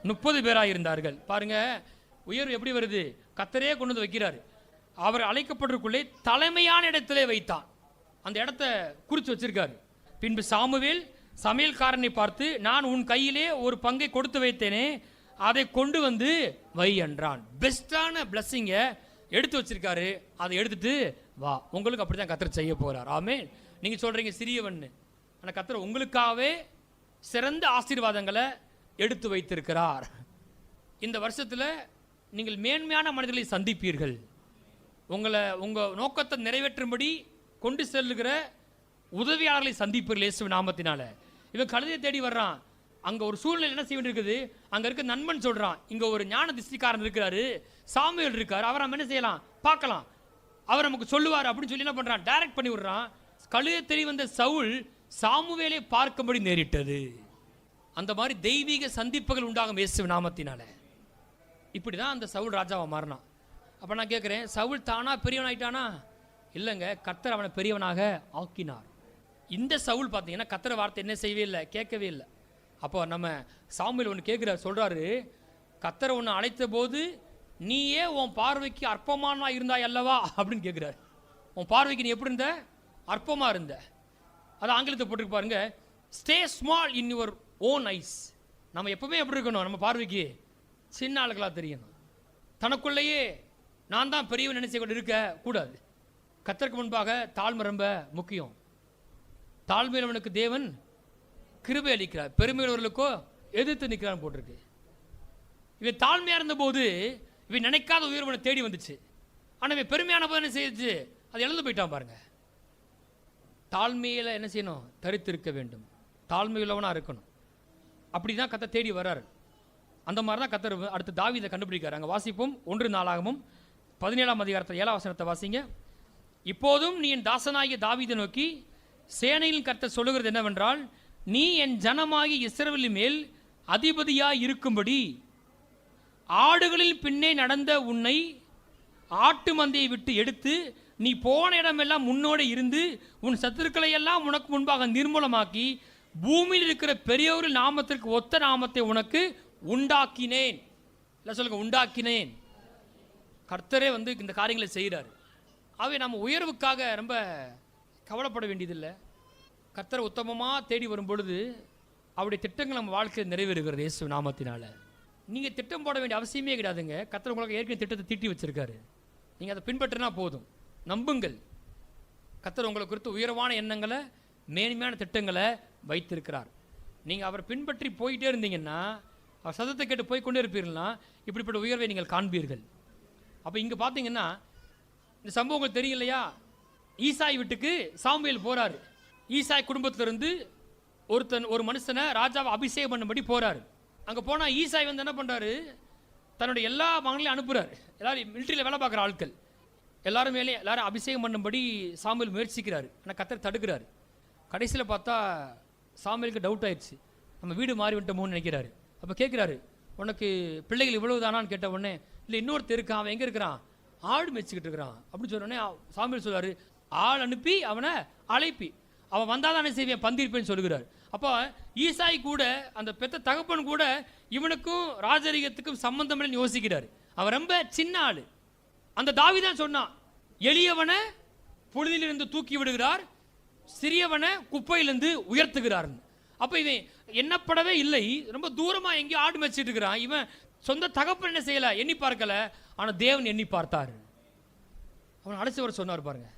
30 பேராக இருந்தார்கள். பாருங்க, உயர்வு எப்படி வருது, கர்த்தரே கொண்டு வந்து வைக்கிறாரு. அவர் அழைக்கப்பட்டவர்களுக்குள்ளே தலைமையான இடத்திலே வைத்தான். அந்த இடத்த குறித்து வச்சிருக்காரு. பின்பு சாமுவேல் சமையல்காரனை பார்த்து, நான் உன் கையிலே ஒரு பங்கை கொடுத்து வைத்தேனே, அதை கொண்டு வந்து வை என்றான். பெஸ்டான பிளஸ்ஸிங்க எடுத்து வச்சிருக்காரு. அதை எடுத்துட்டு வா, உங்களுக்கு அப்படி தான் கர்த்தர் செய்ய போகிறார். ஆமென். நீங்கள் சொல்கிறீங்க சிறியவன், ஆனால் கர்த்தர் உங்களுக்காகவே சிறந்த ஆசீர்வாதங்களை எடுத்து வைத்திருக்கிறார். இந்த வருஷத்தில் நீங்கள் மேன்மையான மனிதர்களை சந்திப்பீர்கள். உங்கள் நோக்கத்தை நிறைவேற்றும்படி கொண்டு செல்லுகிற உதவியாளர்களை சந்திப்பீர்கள் இயேசு நாமத்தினால. இவன் கழுதையை தேடி வர்றான். அங்கே ஒரு சூழ்நிலை என்ன செய்ய வேண்டியிருக்குது, அங்கே இருக்க நண்பன் சொல்கிறான், இங்கே ஒரு ஞான திஷ்டிக்காரன் இருக்கிறாரு, சாமுவேல் இருக்கார், அவரை நம்ம என்ன செய்யலாம், பார்க்கலாம், அவர் நமக்கு சொல்லுவார் அப்படின்னு சொல்லி என்ன பண்ணுறான், டைரக்ட் பண்ணி விடுறான். கழுதை தேடி வந்த சவுல் சாமுவேலை பார்க்கும்படி நேரிட்டது. அந்த மாதிரி தெய்வீக சந்திப்புகள் உண்டாகும் இயேசு நாமத்தினால. இப்படி தான் அந்த சவுல் ராஜாவை மாறினான். அப்போ நான் கேட்குறேன், சவுல் தானா பெரியவன் ஆயிட்டானா? இல்லைங்க, கர்த்தர் அவனை பெரியவனாக ஆக்கினார். இந்த சவுல் பார்த்தீங்கன்னா கர்த்தர் வார்த்தை என்ன செய்யவே இல்லை, கேட்கவே இல்லை. அப்போ நம்ம சாமுவேல் ஒன்று கேட்குறார், சொல்கிறாரு, கர்த்தர் ஒன்று அழைத்த போது நீயே உன் பார்வைக்கு அற்பமானா இருந்தாய் அல்லவா அப்படின்னு கேட்குறாரு. உன் பார்வைக்கு நீ எப்படி இருந்த, அற்பமாக இருந்த. அது ஆங்கிலத்தை போட்டுருக்கு பாருங்க, stay small in your own ice. நம்ம எப்பவுமே எப்படி இருக்கணும், நம்ம பார்வைக்கு சின்ன ஆளுகளாக தெரியணும். தனக்குள்ளேயே நான் தான் பெரியவன் நினைச்ச கூட இருக்க கூடாது. கர்த்தருக்கு முன்பாக தாழ்மை ரொம்ப முக்கியம். தாழ்மையுள்ளவனுக்கு தேவன் கிருபை அளிக்கிறார், பெருமையுள்ளவர்களுக்கோ எதிர்த்து நிற்கிறான்னு போட்டிருக்கு. இவன் தாழ்மையாக இருந்தபோது இவன் நினைக்காத உயர்வனை தேடி வந்துச்சு. ஆனால் இவன் பெருமையான போது என்ன செய்யுச்சு, அது இழந்து போயிட்டான் பாருங்க. தாழ்மையில் என்ன செய்யணும், தரித்திருக்க வேண்டும், தாழ்மையுள்ளவனாக இருக்கணும். அப்படி தான் கர்த்தர் தேடி வர்றாரு. அந்த மாதிரி தான் கர்த்தர் அடுத்து தாவீதை கண்டுபிடிக்கிறார். அங்கே வாசிப்போம் 1 நாளாகமும் 17ஆம் அதிகாரத்தில் 7ஆம் வசனத்தை வாசிங்க. இப்போதும் நீ என் தாசனாகிய தாவீதை நோக்கி சேனையில் கர்த்தர் சொல்லுகிறது என்னவென்றால், நீ என் ஜனமாகிய இஸ்ரவேலின் மேல் அதிபதியாய் இருக்கும்படி ஆடுகளில் பின்னே நடந்த உன்னை ஆட்டு மந்தையை விட்டு எடுத்து நீ போன இடமெல்லாம் முன்னோடு இருந்து உன் சத்துருக்களை எல்லாம் உனக்கு முன்பாக நிர்மூலமாக்கி பூமியில் இருக்கிற பெரியோரின் நாமத்திற்கு ஒத்த நாமத்தை உனக்கு உண்டாக்கினேன். இல்லை சொல்லுங்க, உண்டாக்கினேன். கர்த்தரே இந்த காரியங்களை செய்கிறார். ஆகவே நம்ம உயர்வுக்காக ரொம்ப கவலைப்பட வேண்டியதில்லை. கர்த்தரை உத்தமமாக தேடி வரும் பொழுது அவருடைய திட்டங்கள் நம்ம வாழ்க்கையில் நிறைவேறுகிறது இயேசு நாமத்தினால. நீங்கள் திட்டம் போட வேண்டிய அவசியமே கிடையாதுங்க. கர்த்தர் உங்களுக்கு ஏற்கனவே திட்டத்தை தீட்டி வச்சிருக்காரு. நீங்கள் அதை பின்பற்றினா போதும், நம்புங்கள். கர்த்தர் உங்களை குறித்து உயர்வான எண்ணங்களை, மேன்மையான திட்டங்களை வைத்திருக்கிறார். நீங்கள் அவரை பின்பற்றி போயிட்டே இருந்தீங்கன்னா, அவர் சத்தத்தை கேட்டு போய்கொண்டே இருப்பீர்கள்னா இப்படிப்பட்ட உயர்வை நீங்கள் காண்பீர்கள். அப்போ இங்கே பார்த்தீங்கன்னா இந்த சம்பவம் உங்களுக்கு தெரியும் இல்லையா? ஈசாய் வீட்டுக்கு சாமுவேல் போகிறாரு. ஈசாய் குடும்பத்திலிருந்து ஒரு மனுஷனை ராஜாவை அபிஷேகம் பண்ணும்படி போகிறாரு. அங்கே போனால் ஈசாய் என்ன பண்ணுறாரு, தன்னுடைய எல்லா மகளையும் அனுப்புகிறார். எல்லாரும் மிலிட்ரியில் வேலை பார்க்குற ஆட்கள் எல்லாரும் மேலே எல்லாரும் அபிஷேகம் பண்ணும்படி சாமுவேல் முயற்சிக்கிறாரு. ஆனால் கர்த்தர் தடுக்கிறாரு. கடைசியில் பார்த்தா சாமுவேலுக்கு டவுட் ஆயிடுச்சு, நம்ம வீடு மாறி விட்டோமோன்னு நினைக்கிறாரு. அப்போ கேட்குறாரு, உனக்கு பிள்ளைகள் இவ்வளவு தானான்னு கேட்ட உடனே, இல்லை இன்னொருத்தர் இருக்கான், அவன் எங்கே இருக்கிறான், ஆடு மேய்ச்சிக்கிட்டு இருக்கிறான் அப்படின்னு சொன்னோடனே சாமுவேல் சொல்கிறாரு, ஆள் அனுப்பி அவனை அழைப்பி, அவன் வந்தால் தானே செய்வேன், பந்திருப்பேன்னு சொல்லுகிறார். அப்போ ஈசாய் கூட அந்த பெத்த தகப்பன் கூட இவனுக்கும் ராஜரீகத்துக்கும் சம்பந்தம் இல்லைன்னு யோசிக்கிறார். அவன் ரொம்ப சின்ன ஆள். அந்த தாவீதான் சொன்னான், எளியவனை புழுதியிலிருந்து தூக்கி விடுகிறார், சிறியவனை குப்பையிலிருந்து உயர்த்துகிறார். அப்போ இவன் எண்ணப்படவே இல்லை, ரொம்ப தூரமாக எங்கேயோ ஆடு மேய்ச்சிட்டு இருக்கிறான். இவன் சொந்த தகப்பன் என்ன செய்யலை, எண்ணி பார்க்கல. ஆனால் தேவன் எண்ணி பார்த்தார். அவன் அழைச்சவர் சொன்னார் பாருங்க,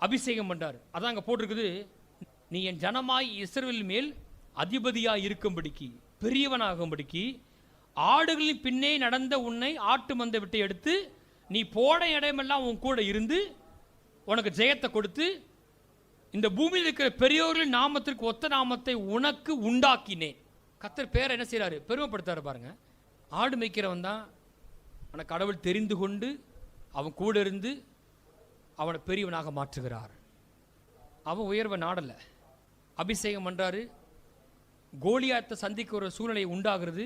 அபிஷேகம் பண்ணார். அதான் அங்கே போட்டிருக்குது, நீ என் ஜனமாய் இஸ்ரவேல் மேல் அதிபதியாய் இருக்கும்படிக்கு, பெரியவனாகும்படிக்கு ஆடுகளின் பின்னே நடந்த உன்னை ஆட்டு மந்தை விட்டு எடுத்து நீ போன இடமெல்லாம் உன் கூட இருந்து உனக்கு ஜெயத்தை கொடுத்து இந்த பூமியில் இருக்கிற பெரியோர்களின் நாமத்திற்கு ஒத்த நாமத்தை உனக்கு உண்டாக்கினேன். கர்த்தர் பேரை என்ன செய்யறாரு, பெருமைப்படுத்தாரு பாருங்க. ஆடு மேய்க்கிறவன் தான் அவனை கடவுள் தெரிந்து கொண்டு அவன் கூட இருந்து அவனை பெரியவனாக மாற்றுகிறார். அவன் உயர்வை நாடலை, அபிஷேகம் பண்ணுறாரு. கோலியாத்தை சந்திக்க ஒரு சூழ்நிலை உண்டாகிறது.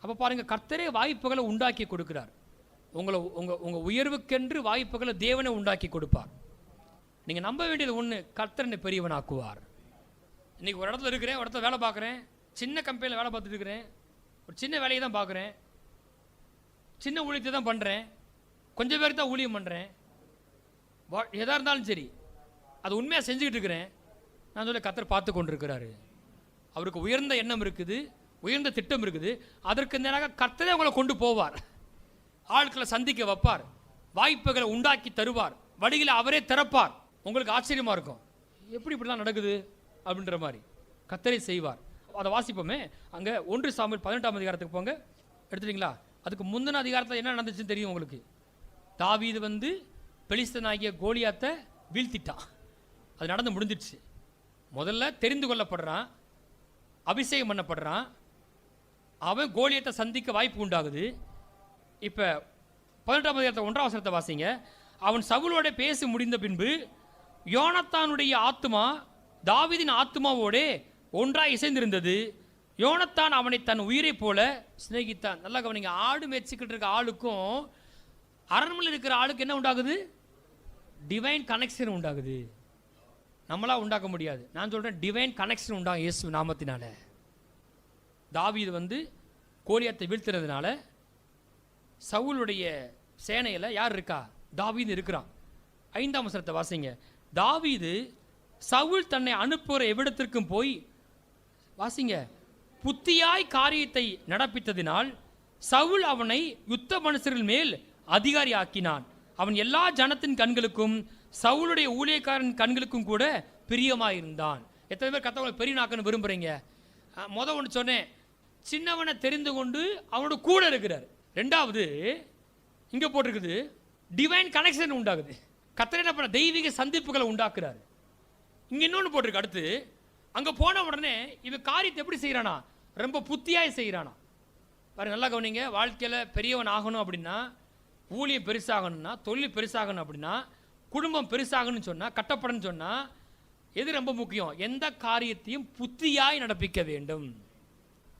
அப்போ பாருங்கள், கர்த்தரே வாய்ப்புகளை உண்டாக்கி கொடுக்கிறார். உங்கள் உயர்வுக்கென்று வாய்ப்புகளை தேவனை உண்டாக்கி கொடுப்பார். நீங்கள் நம்ப வேண்டியது ஒன்று, கர்த்தரனை பெரியவனாக்குவார். இன்றைக்கி ஒரு இடத்துல இருக்கிறேன், ஒரு இடத்துல வேலை பார்க்குறேன், சின்ன கம்பெனியில் வேலை பார்த்துட்டு இருக்கிறேன், ஒரு சின்ன வேலையை தான் பார்க்குறேன், சின்ன ஊழியத்தை தான் பண்ணுறேன், கொஞ்சம் பேருக்கு தான் ஊழியம் பண்ணுறேன், எதாக இருந்தாலும் சரி அது உண்மையாக செஞ்சுக்கிட்டு இருக்கிறேன். நான் சொல்ல கர்த்தர் பார்த்து கொண்டு இருக்கிறாரு. அவருக்கு உயர்ந்த எண்ணம் இருக்குது, உயர்ந்த திட்டம் இருக்குது. அதற்கு நேராக கர்த்தரே உங்களை கொண்டு போவார், ஆட்களை சந்திக்க வைப்பார். வாய்ப்புகளை உண்டாக்கி தருவார், வழிகளை அவரே திறப்பார். உங்களுக்கு ஆச்சரியமா இருக்கும், எப்படி இப்படிலாம் நடக்குது அப்படின்ற மாதிரி. கர்த்தரே செய்வார். அதை வாசிப்போமே. அங்க 1 சாமுவேல் 18ஆம் அதிகாரத்துக்கு போங்க. எடுத்துட்டீங்களா? அதுக்கு முந்தின அதிகாரத்தில் என்ன நடந்துச்சுன்னு தெரியும் உங்களுக்கு. தாவீது பெலிஸ்தனாகிய கோலியாத்தை வீழ்த்திட்டான். அது நடந்து முடிஞ்சிடுச்சு. முதல்ல தெரிந்து கொள்ளப்படுறான், அபிஷேகம் பண்ணப்படுறான், அவன் கோலியத்தை சந்திக்க வாய்ப்பு உண்டாகுது. இப்போ 18ஆம் அதிகாரத்தை 1ஆம் வசனத்தை வாசிங்க. அவன் சவுலோட பேசி முடிந்த பின்பு யோனத்தானுடைய ஆத்துமா தாவீதின் ஆத்துமாவோடே ஒன்றாய் இசைந்திருந்தது. யோனத்தான் அவனை தன் உயிரை போல சிநேகித்தான். நல்லா கவனிங்க. ஆடு மேய்ச்சிக்கிட்டு இருக்க ஆளுக்கும் அரண்மனையில் இருக்கிற ஆளுக்கு என்ன உண்டாகுது? டிவைன் கனெக்ஷன் உண்டாகுது. நம்மளா உண்டாக்க முடியாது. நான் சொல்றேன், டிவைன் கனெக்ஷன் உண்டாகும் இயேசு நாமத்தினால. தாவீது கோலியாத்தை வீழ்த்துறதுனால சவுலுடைய சேனையில் யார் இருக்கா? தாவீது இருக்கிறான். 5ஆம் வசனத்தை வாசிங்க. தாவீது சவுல் தன்னை அனுப்புகிற எவ்விடத்திற்கும் போய் வாசிங்க, புத்தியாய் காரியத்தை நடப்பித்ததினால் சவுல் அவனை யுத்த மனுஷர்கள் மேல் அதிகாரி ஆக்கினான். அவன் எல்லா ஜனத்தின் கண்களுக்கும் சவுலுடைய ஊழியக்காரன் கண்களுக்கும் கூட பிரியமாயிருந்தான். எத்தனை பேர் கர்த்தரை பெரியவனாக்கன்னு விரும்புறீங்க? ஒன்று சொன்னேன், சின்னவனை தெரிந்து கொண்டு அவனோட கூட இருக்கிறார். ரெண்டாவது இங்க போட்டிருக்குது, டிவைன் கனெக்ஷன் உண்டாகுது. கர்த்தர் என்ன பண்ண? தெய்வீக சந்திப்புகளை உண்டாக்குறாரு. இங்க இன்னொன்று போட்டிருக்கு. அடுத்து அங்க போன உடனே இவன் காரியத்தை எப்படி செய்யறானா? ரொம்ப புத்தியாய் செய்யறானா. பாருங்க, நல்லா கவனிங்க. வாழ்க்கையில பெரியவன் ஆகணும் அப்படின்னா, ஊழியம் பெருசாகணும்னா, தொழில் பெருசாகணும் அப்படின்னா, குடும்பம் பெருசாகணும்னு சொன்னா, கட்டப்படணும்னு சொன்னா, எது ரொம்ப முக்கியம்? எந்த காரியத்தையும் புத்தியாய் நடப்பிக்க வேண்டும்.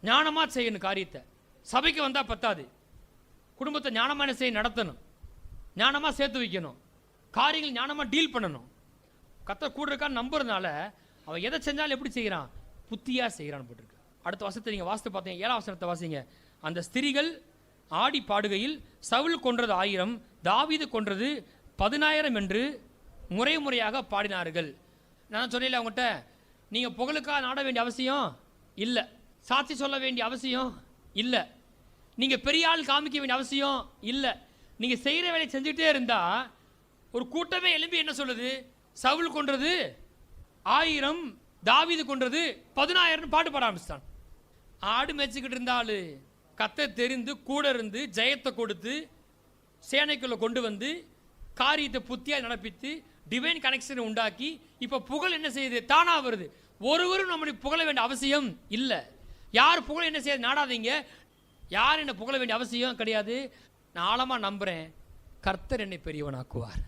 ஞானமா செய்யணும் காரியத்தை. சபைக்கு வந்தா பத்தாது, குடும்பத்தை ஞானமான செய்ய நடத்தணும், ஞானமா சேர்த்து வைக்கணும், காரியங்கள் ஞானமா டீல் பண்ணணும். கர்த்தர் கூட இருக்கான்னு நம்புறதுனால அவன் எதை செஞ்சாலும் எப்படி செய்யறான்? புத்தியா செய்யறான்னு போட்டிருக்கு. அடுத்த வசனத்தை நீங்க வாசித்து பார்த்தீங்க. 7ஆம் வசனத்தை வாசிங்க. அந்த ஸ்திரீகள் ஆடி பாடுகையில் சவுல் கொன்றது 1000, தாவீது கொன்றது 10000 என்று முறை முறையாக பாடினார்கள். நான் சொன்னேன் அவங்ககிட்ட, நீங்க புகழுக்காக நாட வேண்டிய அவசியம் இல்லை, சாட்சி சொல்ல வேண்டிய அவசியம் இல்லை, நீங்க பெரிய ஆள் காமிக்க வேண்டிய அவசியம் இல்லை. நீங்க செய்யற வேலையை செஞ்சுட்டே இருந்தா ஒரு கூட்டமே எழும்பி என்ன சொல்லுது? சவுல் கொன்றது 1000, தாவீது கொன்றது 10000 பாட்டு பாட ஆரம்பிச்சிட்டான். ஆடு மேய்ச்சிக்கிட்டு இருந்தாலு கர்த்தர் தெரிந்து கூட இருந்து ஜெயத்தை கொடுத்து சேனைக்குள்ள கொண்டு வந்து காரியத்தை புத்தியா நடப்பித்து டிவைன் கனெக்ஷனை உண்டாக்கி இப்ப புகழ் என்ன செய்யுது? தானா வருது. ஒருவரும் நம்மளை புகழ வேண்டிய அவசியம் இல்லை. யார் புகழ என்ன செய்ய நாடாதீங்க. யார் என்ன புகழ வேண்டிய அவசியம் கிடையாது. நான் ஆழமா நம்புறேன், கர்த்தர் என்னை பெரியவனாக்குவார்.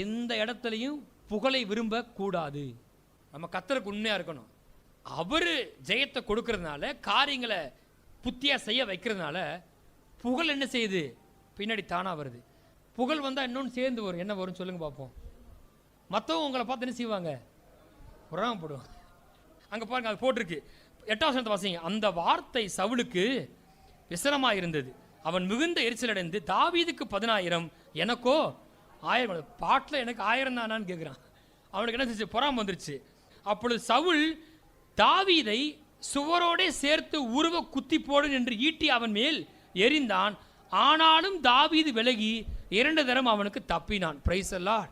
எந்த இடத்துலையும் புகழை விரும்ப கூடாது. நம்ம கர்த்தருக்கு உண்மையா இருக்கணும். அவரு ஜெயத்தை கொடுக்கறதுனால, காரியங்களை புத்தியா செய்ய வைக்கிறதுனால புகழ் என்ன செய்யுது? பின்னாடி தானா வருது. புகழ் வந்தா இன்னொன்று சேர்ந்து வரும். என்ன வரும் சொல்லுங்க பார்ப்போம். மற்றவங்க உங்களை பார்த்து என்ன செய்வாங்க? பொறாமப்படுவாங்க. அங்க பாருங்க, அது போட்டிருக்கு. 8ஆம் வசனத்தை வாசிங்க. அந்த வார்த்தை சவுலுக்கு விசனமாக இருந்தது. அவன் மிகுந்த எரிச்சல் அடைந்து, தாவீதுக்கு 10000, எனக்கோ 1000. பாட்டில் எனக்கு 1000 தானான்னு கேட்குறான். அவனுக்கு என்ன செஞ்சு? பொறாம வந்துருச்சு. அப்பொழுது சவுல் தாவீதை சுவரோடே சேர்த்து உருவ குத்தி போடு என்று ஈட்டி அவன் மேல் எறிந்தான். ஆனாலும் தாவீது விலகி 2 தரம் அவனுக்கு தப்பினான். பிரைஸ் எல்லாம்.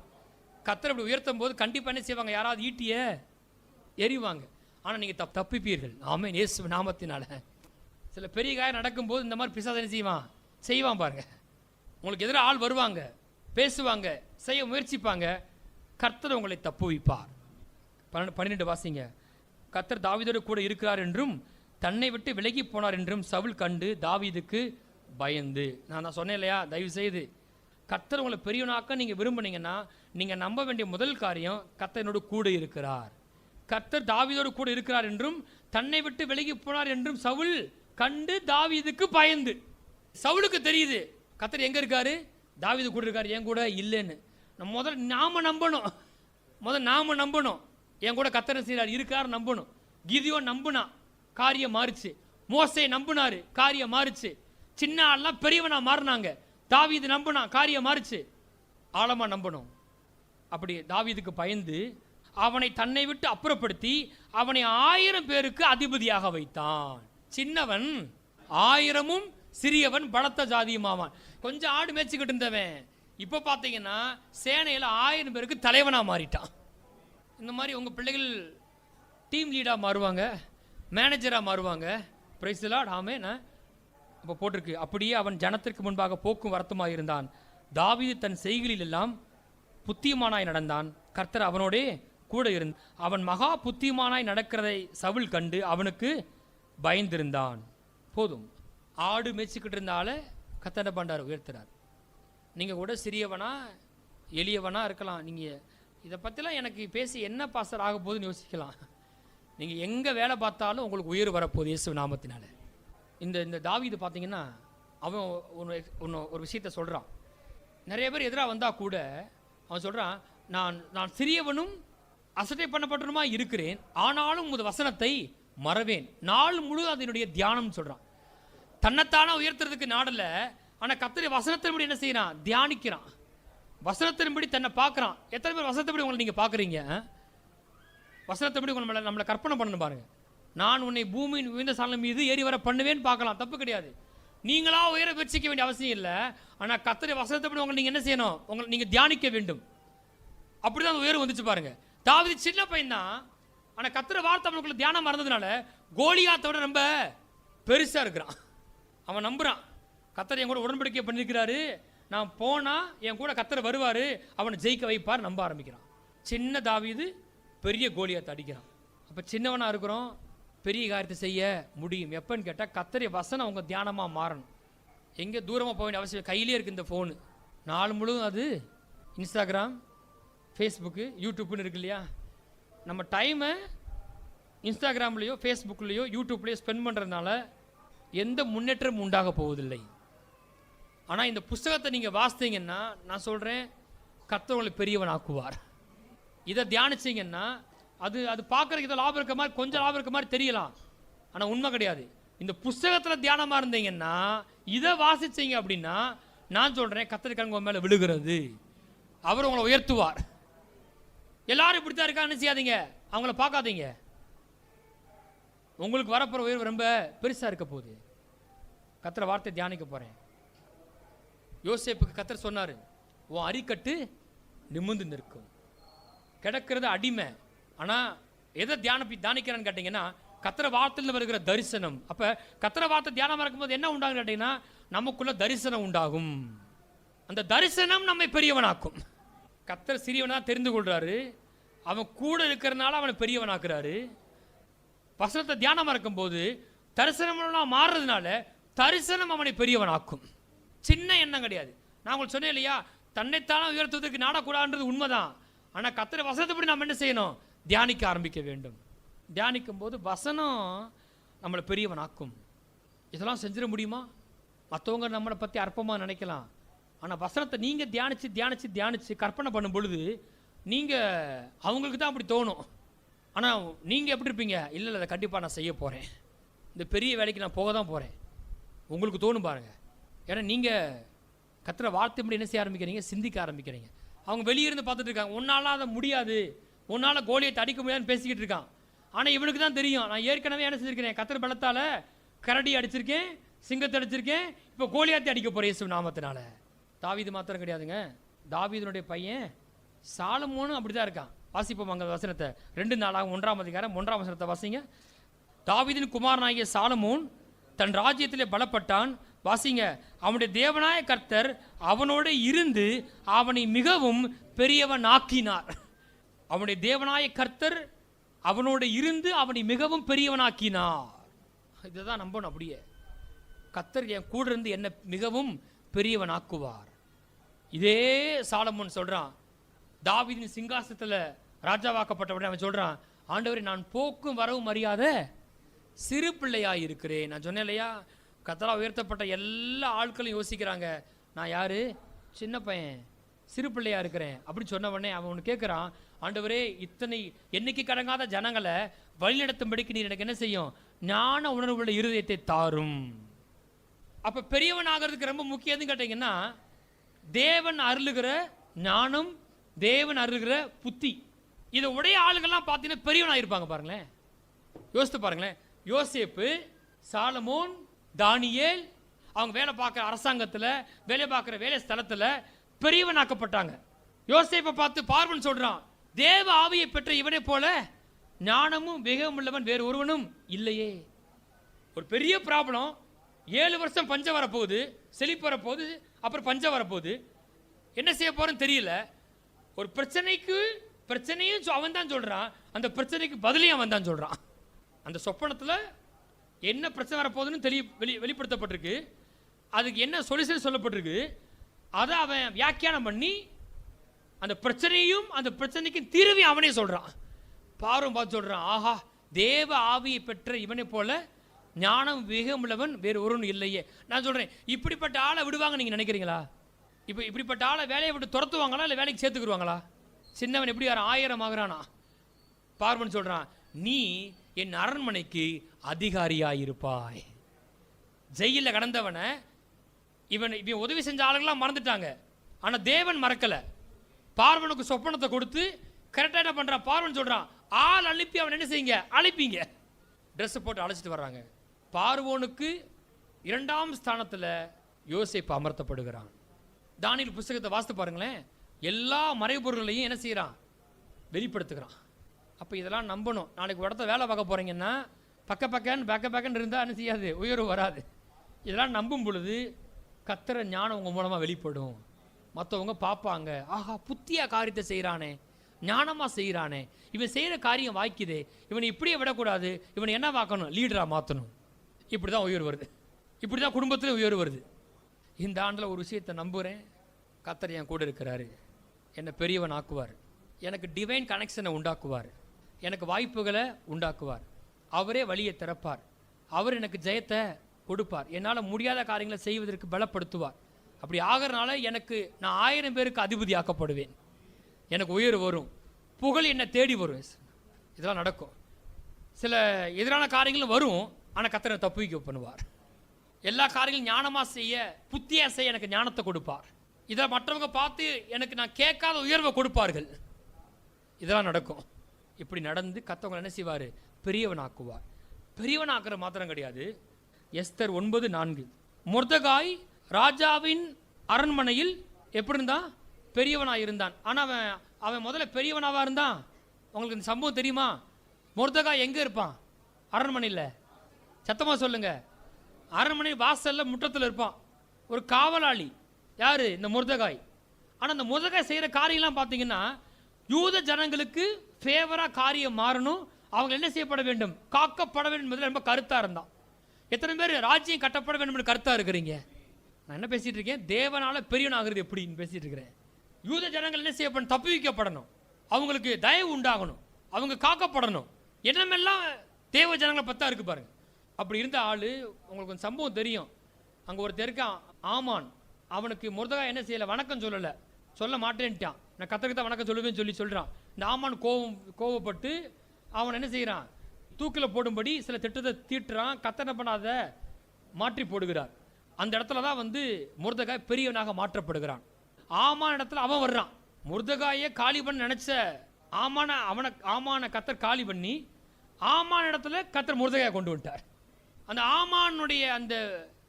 கர்த்தர் இப்படி உயர்த்தும் போது கண்டிப்பாக என்ன செய்வாங்க? யாராவது ஈட்டிய எறிவாங்க. ஆனால் நீங்கள் தப்பிப்பீர்கள். ஆமென், இயேசு நாமத்தினால. சில பெரிய காரியம் நடக்கும்போது இந்த மாதிரி பிசாசு என்ன செய்வான் பாருங்க. உங்களுக்கு எதிராக ஆள் வருவாங்க, பேசுவாங்க, செய்ய முயற்சிப்பாங்க. கர்த்தர் உங்களை தப்புவிப்பார். 12 வாசிங்க. கர்த்தர் தாவீதோடு கூட இருக்கிறார் என்றும் தன்னை விட்டு விலகி போனார் என்றும் சவுல் கண்டு தாவீதுக்கு பயந்து. நான் சொன்னேன் இல்லையா, தயவு செய்து கர்த்தர் உங்களை பெரியவனாக்க நீங்கள் விரும்புனீங்கன்னா நீங்கள் நம்ப வேண்டிய முதல் காரியம், கர்த்தர் என்னோடு கூட இருக்கிறார். கர்த்தர் தாவீதோடு கூட இருக்கிறார் என்றும் தன்னை விட்டு விலகி போனார் என்றும் சவுல் கண்டு தாவீதுக்கு பயந்து. சவுலுக்கு தெரியுது கர்த்தர் எங்க இருக்காரு? தாவீது கூட இருக்காரு, என் கூட இல்லைன்னு. நாம நம்பணும். என் கூட கர்த்தர் செய்றார் இருக்காரு நம்பணும். கிதியோன் நம்புனா, காரியம் மாறுச்சு. மோசே நம்பினாரு, காரியம் மாறுச்சு. சின்ன ஆள்லாம் பெரியவனா மாறினாங்க. தாவீது நம்பினா, காரியம் மாறுச்சு. ஆழமா நம்பணும். அப்படி தாவீதுக்கு பயந்து அவனை தன்னை விட்டு அப்புறப்படுத்தி அவனை 1000 பேருக்கு அதிபதியாக வைத்தான். சின்னவன் 1000 சிறியவன் பலத்த ஜாதியுமாவான். கொஞ்சம் ஆடு மேய்ச்சிக்கிட்டு இருந்தவன் இப்போ பார்த்தீங்கன்னா சேனையில் 1000 பேருக்கு தலைவனாக மாறிட்டான். இந்த மாதிரி உங்கள் பிள்ளைகள் டீம் லீடாக மாறுவாங்க, மேனேஜராக மாறுவாங்க. Praise the lord. ஆமென். அப்போ போட்டிருக்கு, அப்படியே அவன் ஜனத்திற்கு முன்பாக போக்கும் வரத்துமாக இருந்தான். தாவீது தன் செய்களில் எல்லாம் புத்திமானாய் நடந்தான். கர்த்தர் அவனோடே கூட இருந்து அவன் மகா புத்திமானாய் நடக்கிறதை சவுல் கண்டு அவனுக்கு பயந்திருந்தான். போதும். ஆடு மேய்ச்சிக்கிட்டு இருந்தால கர்த்தர் பண்டார் உயர்த்துறார். நீங்கள் கூட சிறியவனா எளியவனா இருக்கலாம். நீங்கள் இதை பற்றிலாம் எனக்கு பேசி என்ன பாஸ்டர் ஆக போகுதுன்னு யோசிக்கலாம். நீங்கள் எங்கே வேலை பார்த்தாலும் உங்களுக்கு உயர்வு வரப்போகுது இயேசு நாமத்தினால. இந்த தாவீது பார்த்தீங்கன்னா அவன் ஒரு விஷயத்த சொல்கிறான். நிறைய பேர் எதிராக வந்தால் கூட அவன் சொல்கிறான், நான் சிறியவனும் அசட்டை பண்ணப்பட்டனுமா இருக்கிறேன், ஆனாலும் உமது வசனத்தை மறவேன், நாள் முழுவதும் அதனுடைய தியானம் சொல்கிறான். தன்னைத்தானே உயர்த்துறதுக்கு நாடல, ஆனால் கர்த்தருடைய வசனத்தின்படி என்ன செய்யறான்? தியானிக்கிறான். வசனத்தின்படி தன்னை பார்க்குறான். எத்தனை பேர் வசனத்தின்படி உங்களை நீங்கள் பார்க்குறீங்க? வசனத்தின்படி நம்மளை கற்பனை பண்ணணும் பாருங்க. நான் உன்னை பூமியின் உயர்ந்த சாலம் மீது ஏறி வர பண்ணுவேன்னு பார்க்கலாம், தப்பு கிடையாது. நீங்களா உயர வச்சிக்க வேண்டிய அவசியம் இல்லை. ஆனால் கர்த்தருடைய வசனத்தின்படி உங்களை நீங்கள் என்ன செய்யணும்? உங்களை நீங்கள் தியானிக்க வேண்டும். அப்படிதான் அந்த உயர்வு வந்துச்சு பாருங்க. தாவீது சின்ன பையன் தான், ஆனால் கர்த்தருடைய வார்த்தை அவனுக்குள்ள தியானம் மறந்ததுனால கோலியாத்தை விட ரொம்ப பெருசாக இருக்கிறான். அவன் நம்புறான், கர்த்தர் என் கூட உடன்படிக்கை பண்ணியிருக்கிறாரு, நான் போனால் என் கூட கர்த்தர் வருவார், அவனை ஜெயிக்க வைப்பார், நம்ப ஆரம்பிக்கிறான். சின்ன தாவீது பெரிய கோலியாத்தை அடிக்கிறான். அப்போ சின்னவனாக இருக்கிறோம், பெரிய காரியத்தை செய்ய முடியும். எப்போன்னு கேட்டால் கர்த்தருடைய வசனம் அவங்க தியானமாக மாறணும். எங்கே தூரமாக போக வேண்டிய அவசியம். கையிலே இருக்குது இந்த ஃபோனு, நாள் முழுவதும் அது இன்ஸ்டாகிராம், ஃபேஸ்புக்கு, யூடியூப்னு இருக்கு இல்லையா? நம்ம டைமை இன்ஸ்டாகிராம்லேயோ ஃபேஸ்புக்லேயோ யூடியூப்லேயோ ஸ்பெண்ட் பண்ணுறதுனால எந்த முன்னேற்றமும் உண்டாக போவதில்லை. ஆனால் இந்த புஸ்தகத்தை நீங்கள் வாசித்தீங்கன்னா நான் சொல்கிறேன், கர்த்தர் உங்களை பெரியவன் ஆக்குவார். இதை தியானிச்சிங்கன்னா அது பார்க்குறதுக்கு இதை லாபம் இருக்க மாதிரி, கொஞ்சம் லாபம் இருக்க மாதிரி தெரியலாம், ஆனால் உண்மை கிடையாது. இந்த புஸ்தகத்தில் தியானமாக இருந்தீங்கன்னா, இதை வாசிச்சிங்க அப்படின்னா நான் சொல்கிறேன், கர்த்தர் கண்கள் உங்கள் மேலே விழுகிறது, அவர் உங்களை உயர்த்துவார். எல்லாரும் இப்படி தான் இருக்கான்னு செய்யாதீங்க, அவங்கள பார்க்காதீங்க. உங்களுக்கு வரப்போகிற உயர்வு ரொம்ப பெருசாக இருக்க போகுது. கர்த்தர் வார்த்தை தியானிக்க போகிறேன். யோசேப்புக்கு கர்த்தர் சொன்னார், உன் அரிக்கட்டு நிமிர்ந்து நிற்கும். கிடக்கிறது அடிமை, ஆனால் எதை தியானிக்கிறான்னு கேட்டிங்கன்னா கர்த்தர் வார்த்தையில் வருகிற தரிசனம். அப்போ கர்த்தர் வார்த்தை தியானமாக இருக்கும்போது என்ன உண்டாகும் கேட்டிங்கன்னா நமக்குள்ள தரிசனம் உண்டாகும். அந்த தரிசனம் நம்மை பெரியவனாக்கும். கர்த்தர் சிறியவனாக தெரிந்து கொள்கிறாரு, அவன் கூட இருக்கிறனால அவனை பெரியவனாக்குறாரு. வசனத்தை தியானமாக இருக்கும்போது தரிசனம் மாறுறதுனால தரிசனம் அவனை பெரியவனாக்கும். சின்ன எண்ணம் கிடையாது. நான் உங்களுக்கு சொன்னேன் இல்லையா, தன்னைத்தானே உயர்த்துவதற்கு நாடக்கூடாதுன்றது உண்மைதான். ஆனால் கர்த்தர் வசனத்தைப்படி நம்ம என்ன செய்யணும்? தியானிக்க ஆரம்பிக்க வேண்டும். தியானிக்கும் போது வசனம் நம்மளை பெரியவனாக்கும். இதெல்லாம் செஞ்சிட முடியுமா? மற்றவங்க நம்மளை பற்றி அற்பமாக நினைக்கலாம், ஆனால் வசனத்தை நீங்கள் தியானித்து தியானித்து தியானித்து கற்பனை பண்ணும் பொழுது நீங்கள் அவங்களுக்கு தான் அப்படி தோணும். ஆனால் நீங்கள் எப்படி இருப்பீங்க? இல்லை அதை கண்டிப்பாக நான் செய்ய போகிறேன், இந்த பெரிய வேலைக்கு நான் போக தான் போகிறேன், உங்களுக்கு தோணும் பாருங்கள். ஏன்னா நீங்கள் கர்த்தரை வார்த்தை முடி என்ன செய்ய ஆரம்பிக்கிறீங்க? சிந்திக்க ஆரம்பிக்கிறீங்க. அவங்க வெளியிருந்து பார்த்துட்டு இருக்காங்க, உன்னால் அதை முடியாது, உன்னால் கோலியத்தை அடிக்க முடியாதுன்னு பேசிக்கிட்டு இருக்கான். ஆனால் இவனுக்கு தான் தெரியும், நான் ஏற்கனவே என்ன செஞ்சுருக்கிறேன், கர்த்தர் பலத்தால் கரடி அடிச்சிருக்கேன், சிங்கத்தை அடிச்சிருக்கேன், இப்போ கோலியாத்தை அடிக்க போகிறேன் இயேசு நாமத்தினால. தாவீது மாத்திரம் கிடையாதுங்க, தாவீதுனுடைய பையன் சாலமோனும் அப்படி தான் இருக்கான். வாசிப்போம் அங்கே வசனத்தை. 2 நாளாகும் 1ஆம் அதிகாரம் 1ஆம் வசனத்தை வாசிங்க. தாவீதின் குமாரனாகிய சாலமோன் தன் ராஜ்யத்திலே பலப்பட்டான். வாசிங்க. அவனுடைய தேவனாய கர்த்தர் அவனோட இருந்து அவனை மிகவும் பெரியவன் ஆக்கினார். அவனுடைய தேவனாய கர்த்தர் அவனோட இருந்து அவனை மிகவும் பெரியவனாக்கினார். இதுதான் நம்பணும். அப்படியே கர்த்தர் என் கூட இருந்து என்ன மிகவும் பெரியவன் ஆக்குவார். இதே சாலமோன் சொல்றான், தாவீதின் சிங்காசனத்தில் ராஜாவாக்கப்பட்டவுடனே அவன் சொல்றான், ஆண்டவரே நான் போக்கும் வரவும் அறியாத சிறு பிள்ளையாக இருக்கிறேன். நான் சொன்னேன் இல்லையா, கர்த்தரால் உயர்த்தப்பட்ட எல்லா ஆட்களும் யோசிக்கிறாங்க, நான் யாரு? சின்ன பையன், சிறு பிள்ளையா இருக்கிறேன் அப்படின்னு சொன்ன உடனே அவன் ஒன்று கேட்குறான், ஆண்டவரே இத்தனை எண்ணிக்கை கடங்காத ஜனங்களை வழிநடத்தும்படிக்கு நீர் எனக்கு என்ன செய்யும்? ஞான உணர்வுள்ள இருதயத்தை தாரும். அப்போ பெரியவன் ஆகிறதுக்கு ரொம்ப முக்கியம்னு கேட்டீங்கன்னா தேவன் அருளுகிற ஞானம், தேவன் அருளுகிற புத்தி. இதை உடைய ஆளுகள்லாம் பார்த்தீங்கன்னா பெரியவனாக இருப்பாங்க. பாருங்களேன், யோசித்து பாருங்களேன். யோசேப்பு, சாலமோன், தானியேல், அவங்க வேலை பார்க்குற அரசாங்கத்தில், வேலை பார்க்குற வேலை ஸ்தலத்தில் பெரியவனாக்கப்பட்டாங்க. யோசேப்பை பார்த்து பார்வன் சொல்றான், தேவ ஆவியை பெற்ற இவனை போல ஞானமும் வேகம் உள்ளவன் வேறு ஒருவனும் இல்லையே. ஒரு பெரிய ப்ராப்ளம். 7 வருஷம் பஞ்சம் வரப்போகுது, செழிப்பு வரப்போகுது, அப்புறம் பஞ்சம் வரப்போகுது. என்ன செய்ய போறேன்னு தெரியல. ஒரு பிரச்சனையும் அவன் தான் சொல்றான், அந்த பிரச்சனைக்கு பதிலையும் அவன் தான் சொல்றான். அந்த சொப்பனத்தில் என்ன பிரச்சனை வரப்போகுதுன்னு வெளிப்படுத்தப்பட்டிருக்கு, அதுக்கு என்ன சொல்யூஷன் சொல்லப்பட்டிருக்கு, அதை அவன் வியாக்கியானம் பண்ணி அந்த பிரச்சனையும் அந்த பிரச்சனைக்கு தீர்வையும் அவனே சொல்றான். பார்வன் பார்த்து சொல்றான், ஆஹா, தேவ ஆவியை பெற்ற இவனை போல ஞானம் வேகம் உள்ளவன் வேறு ஒருவன் இல்லையே. நான் சொல்றேன், இப்படிப்பட்ட ஆளை விடுவாங்க நீங்க நினைக்கிறீங்களா? இப்போ இப்படிப்பட்ட ஆளை வேலையை விட்டு துரத்துவாங்களா, இல்லை வேலைக்கு சேர்த்துக்குருவாங்களா? சின்னவன் எப்படி 1000 ஆகிறானா? பார்வன் சொல்றான், நீ என் அரண்மனைக்கு அதிகாரியாயிருப்பாய். ஜெயிலில் கடந்தவனை இவன் உதவி செஞ்ச ஆளுங்களாம் மறந்துட்டாங்க, ஆனா தேவன் மறக்கல. பார்வனுக்கு சொப்பனத்தை கொடுத்து கரெக்டாக என்ன பண்றான், பார்வன் சொல்றான், ஆள் அனுப்பி அவன் என்ன செய்யுங்க, அழைப்பீங்க. ட்ரெஸ் போட்டு அழைச்சிட்டு வர்றாங்க. பார்வோனுக்கு 2ஆம் ஸ்தானத்தில் யோசேப்பு அமர்த்தப்படுகிறான். தானியேல் புஸ்தகத்தை வாசித்து பாருங்களேன், எல்லா மறைபொருளையும் என்ன செய்யறான், வெளிப்படுத்துகிறான். அப்போ இதெல்லாம் நம்பணும். நாளைக்கு இடத்த வேலை பார்க்க போறீங்கன்னா பக்கன்னு இருந்தால் என்ன செய்யாது, உயர்வு வராது. இதெல்லாம் நம்பும் பொழுது கர்த்தர் ஞானம் உங்கள் மூலமாக வெளிப்படும். மற்றவங்க பார்ப்பாங்க, ஆஹா, புத்தியா காரியத்தை செய்கிறானே, ஞானமாக செய்கிறானே, இவன் செய்கிற காரியம் வாய்க்குதே, இவனை இப்படியே விடக்கூடாது, இவனை என்ன பார்க்கணும், லீடராக மாற்றணும். இப்படி தான் உயர்வு வருது, இப்படி தான் குடும்பத்தில் உயர்வு வருது. இந்த ஆண்டில் ஒரு விஷயத்தை நம்புகிறேன், கர்த்தர் என் கூட இருக்கிறாரு, என்னை பெரியவன் ஆக்குவார், எனக்கு டிவைன் கனெக்ஷனை உண்டாக்குவார், எனக்கு வாய்ப்புகளை உண்டாக்குவார், அவரே வழியை திறப்பார், அவர் எனக்கு ஜெயத்தை கொடுப்பார், என்னால் முடியாத காரியங்களை செய்வதற்கு பலப்படுத்துவார். அப்படி ஆகிறனால நான் 1000 பேருக்கு அதிபதி ஆக்கப்படுவேன், எனக்கு உயர்வு வரும், புகழ் என்னை தேடி வரும். இதெல்லாம் நடக்கும். சில எதிரான காரியங்களும் வரும், ஆனால் கர்த்தரை தப்புவிக்க பண்ணுவார். எல்லா காரியங்களும் ஞானமாக செய்ய, புத்தியா செய்ய எனக்கு ஞானத்தை கொடுப்பார். இதை மற்றவங்க பார்த்து எனக்கு நான் கேட்காத உயர்வை கொடுப்பார்கள். இதெல்லாம் நடக்கும். இப்படி நடந்து கர்த்தவங்க என்ன செய்வார், பெரியவனாக்குவார். பெரியவனாக்குற மாத்திரம் கிடையாது. எஸ்தர் 9:4, மொர்தெகாய் ராஜாவின் அரண்மனையில் எப்படி இருந்தான், பெரியவனாக இருந்தான். ஆனால் அவன் முதல்ல பெரியவனாவா இருந்தான். உங்களுக்கு இந்த சம்பவம் தெரியுமா? மொர்தெகாய் எங்கே இருப்பான், அரண்மனையில். சத்தமாக சொல்லுங்க, அரண்மனை வாசலில் முற்றத்தில் இருப்பான், ஒரு காவலாளி. யாரு, இந்த மொர்தெகாய். ஆனால் இந்த மொர்தெகாய் செய்கிற காரியம்லாம் பார்த்தீங்கன்னா யூத ஜனங்களுக்கு ஃபேவராக காரியம் மாறணும், அவங்க என்ன செய்யப்பட வேண்டும், காக்கப்பட வேண்டும் என்பதில் ரொம்ப கருத்தாக இருந்தான். எத்தனை பேர் ராஜ்யம் கட்டப்பட வேண்டும் என்று கருத்தாக இருக்கிறீங்க? நான் என்ன பேசிட்டு இருக்கேன், தேவனால பெரியவனாகிறது எப்படின்னு பேசிட்டு இருக்கிறேன். யூத ஜனங்கள் என்ன செய்யப்படணும், தப்புவிக்கப்படணும், அவங்களுக்கு தயவு உண்டாகணும், அவங்க காக்கப்படணும். என்னமெல்லாம் தேவ ஜனங்களை பத்தா இருக்கு பாருங்க. அப்படி இருந்த ஆளு, உங்களுக்கு ஒரு சம்பவம் தெரியும். அங்க ஒருத்தர் இருக்கான், ஆமான். அவனுக்கு மொர்தெகாய் என்ன செய்யல, வணக்கம் சொல்லலை, சொல்ல மாட்டேன்ட்டான். நான் கர்த்தருக்கு தான் வணக்கம் சொல்லுவேன்னு சொல்றான். இந்த ஆமான் கோவப்பட்டு அவன் என்ன செய்யறான், தூக்கில் போடும்படி சில திட்டத்தை தீட்டுறான். கர்த்தர் பண்ணாத மாற்றி போடுகிறார். அந்த இடத்துல தான் மொர்தெகாய் பெரியவனாக மாற்றப்படுகிறான். ஆமான இடத்துல அவன் வர்றான். மொர்தெகாயை காலி பண்ண நினைச்ச ஆமான கர்த்தர் காலி பண்ணி, ஆமான இடத்துல கர்த்தர் மொர்தெகாயை கொண்டு வந்துட்டார். அந்த ஆமானுடைய அந்த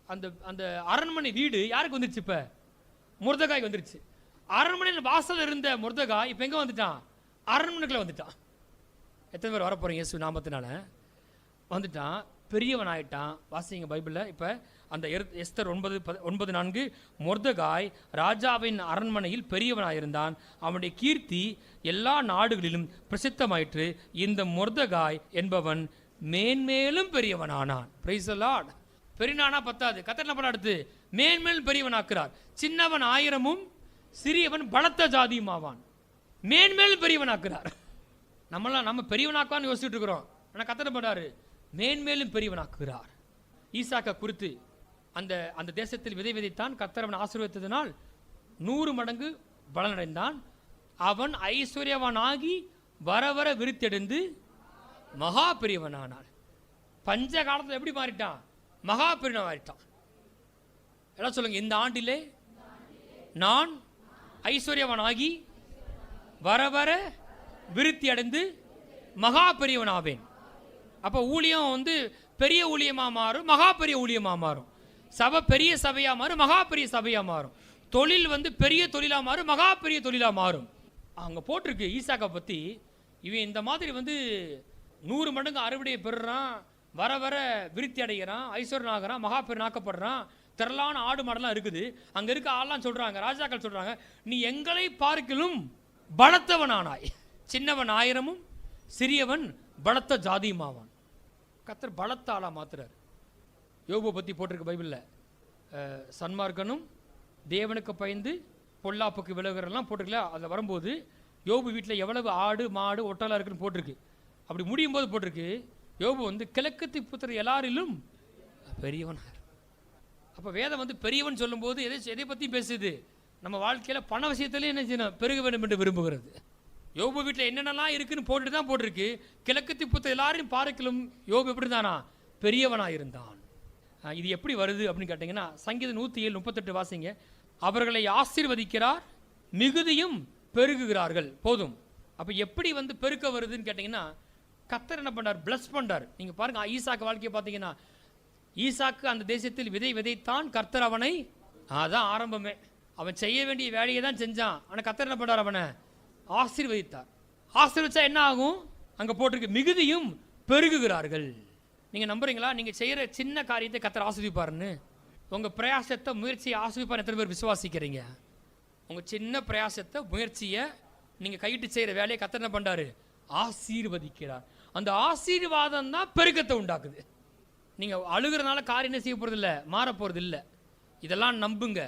அந்த அந்த அரண்மனை வீடு யாருக்கு வந்துருச்சு, இப்ப மொர்தெகாய்க்கு வந்துருச்சு. அரண்மனையில் வாசல் இருந்த மொர்தெகாய் இப்ப எங்க வந்துட்டான், அரண்மனைக்குள்ள வந்துட்டான். எத்தனை பேர் வரப்போறீங்க, இயேசு நாமத்தினால வந்துட்டான், பெரியவன் ஆயிட்டான். வாசிங்க பைபிளில். இப்போ அந்த எஸ்தர் 9:4, மொர்தெகாய் ராஜாவின் அரண்மனையில் பெரியவனாயிருந்தான், அவனுடைய கீர்த்தி எல்லா நாடுகளிலும் பிரசித்தமாயிற்று. இந்த மொர்தெகாய் என்பவன் மேன்மேலும் பெரியவனானான். Price the Lord. பெரியவனானா பத்தாது, கர்த்தர் என்ன பண்ண அடுத்து மேன்மேலும் பெரியவனாக்குறார். சின்னவன் 1000 சிறியவன் பலத்த ஜாதியுமாவான். மேன்மேலும் பெரியவனாக்குறார். நம்ம பெரியவனாக்குவான்னு யோசிச்சுட்டு இருக்கிறோம், ஆனால் கர்த்தர் பண்றாரு மேன்மேலும் பெரியவனாக்குகிறார். ஈசாக்கை குறித்து அந்த தேசத்தில் விதை விதைத்தான், கர்த்தர் அவன் ஆசீர்வதித்ததினால் 100 மடங்கு பலனடைந்தான். அவன் ஐஸ்வர்யவனாகி வர வர விருத்தெடுந்து மகா பெரியவனானான். பஞ்ச காலத்தில் எப்படி மாறிட்டான், மகா பெரியவன் மாறிட்டான். எல்லாம் சொல்லுங்க, இந்த ஆண்டிலே நான் ஐஸ்வர்யவனாகி வர வர விருத்தி அடைந்து மகா பெரியவனாவேன். அப்போ ஊழியம் பெரிய ஊழியமாக மாறும், மகா பெரிய ஊழியமாக மாறும். சபை பெரிய சபையா மாறும், மகா பெரிய சபையா மாறும். தொழில் வந்து பெரிய தொழிலா மாறும், மகா பெரிய தொழிலா மாறும். அங்க போட்டிருக்கு ஈசாக்கை பத்தி, இவன் இந்த மாதிரி வந்து 100 மடங்கு அறுவடையை பெறுறான், வர வர விருத்தி அடைகிறான், ஐஸ்வர்யன் ஆகிறான், மகா பெரிய நாக்கப்படுறான், திரளான ஆடு மாடெல்லாம் இருக்குது. அங்க இருக்க ஆள்லாம் சொல்றாங்க, ராஜாக்கள் சொல்றாங்க, நீ எங்களை பார்க்கிலும் பலத்தவனானாய், சின்னவன் 1000 சிறியவன் பலத்த ஜாதியுமாவான். கர்த்தர் பலத்த ஆளா மாத்துறாரு. யோபு பத்தி போட்டிருக்கு பைபிள்ல, சன்மார்க்கனும் தேவனுக்கு பயந்து பொல்லாப்புக்கு விலகுறெல்லாம் போட்டிருக்கல. அதில் வரும்போது யோபு வீட்டில் எவ்வளவு ஆடு மாடு ஒட்டலாம் இருக்குன்னு போட்டிருக்கு. அப்படி முடியும் போது போட்டிருக்கு, யோபு வந்து கிழக்கத்து புத்திர எல்லாரிலும் பெரியவனார். அப்போ வேதம் வந்து பெரியவன் சொல்லும்போது எதை பற்றியும் பேசுது, நம்ம வாழ்க்கையில் பண விஷயத்திலே என்ன செய்யணும், பெருக வேண்டும் என்று விரும்புகிறது. யோபு வீட்டில் என்னென்னலாம் இருக்குன்னு போட்டுட்டு தான் போட்டிருக்கு, கிழக்கத்து புத்திர எல்லாரையும் பார்க்கலும் யோபு எப்படி இருந்தானா, பெரியவனாக இருந்தான். இது எப்படி வருது அப்படின்னு கேட்டிங்கன்னா, சங்கீதம் 107:38 வாசிங்க. அவர்களை ஆசீர்வதிக்கிறார், மிகுதியும் பெருகுகிறார்கள். போதும். அப்போ எப்படி வந்து பெருக்க வருதுன்னு கேட்டிங்கன்னா, கர்த்தர் என்ன பண்ணார், பிளஸ் பண்ணார். நீங்கள் பாருங்க, ஈசாக்கு வாழ்க்கையை பார்த்தீங்கன்னா, ஈசாக்கு அந்த தேசத்தில் விதை விதைத்தான், கர்த்தர் அவனை, அதான் ஆரம்பமே, அவன் செய்ய வேண்டிய வேலையை தான் செஞ்சான். ஆனால் கர்த்தர் என்ன பண்ணார், அவனை ஆசீர்வதித்தார். ஆசீர்வதிச்சா என்ன ஆகும், அங்கே போட்டிருக்கு மிகுதியும் பெருகுகிறார்கள். நீங்கள் நம்புறீங்களா, நீங்கள் செய்கிற சின்ன காரியத்தை கர்த்தர் ஆசீர்வதிப்பாருன்னு? உங்கள் பிரயாசத்தை முயற்சியை ஆசீர்வதிப்பார். எத்தனை பேர் விசுவாசிக்கிறீங்க? உங்கள் சின்ன பிரயாசத்தை முயற்சியை நீங்கள் கையிட்டு செய்கிற வேலையை கர்த்தர் என்ன பண்ணுறாரு, ஆசீர்வதிக்கிறார். அந்த ஆசீர்வாதம் தான் பெருக்கத்தை உண்டாக்குது. நீங்கள் அழுகிறனால காரியம் என்ன செய்ய போகிறது இல்லை, மாற போகிறது இல்லை. இதெல்லாம் நம்புங்க.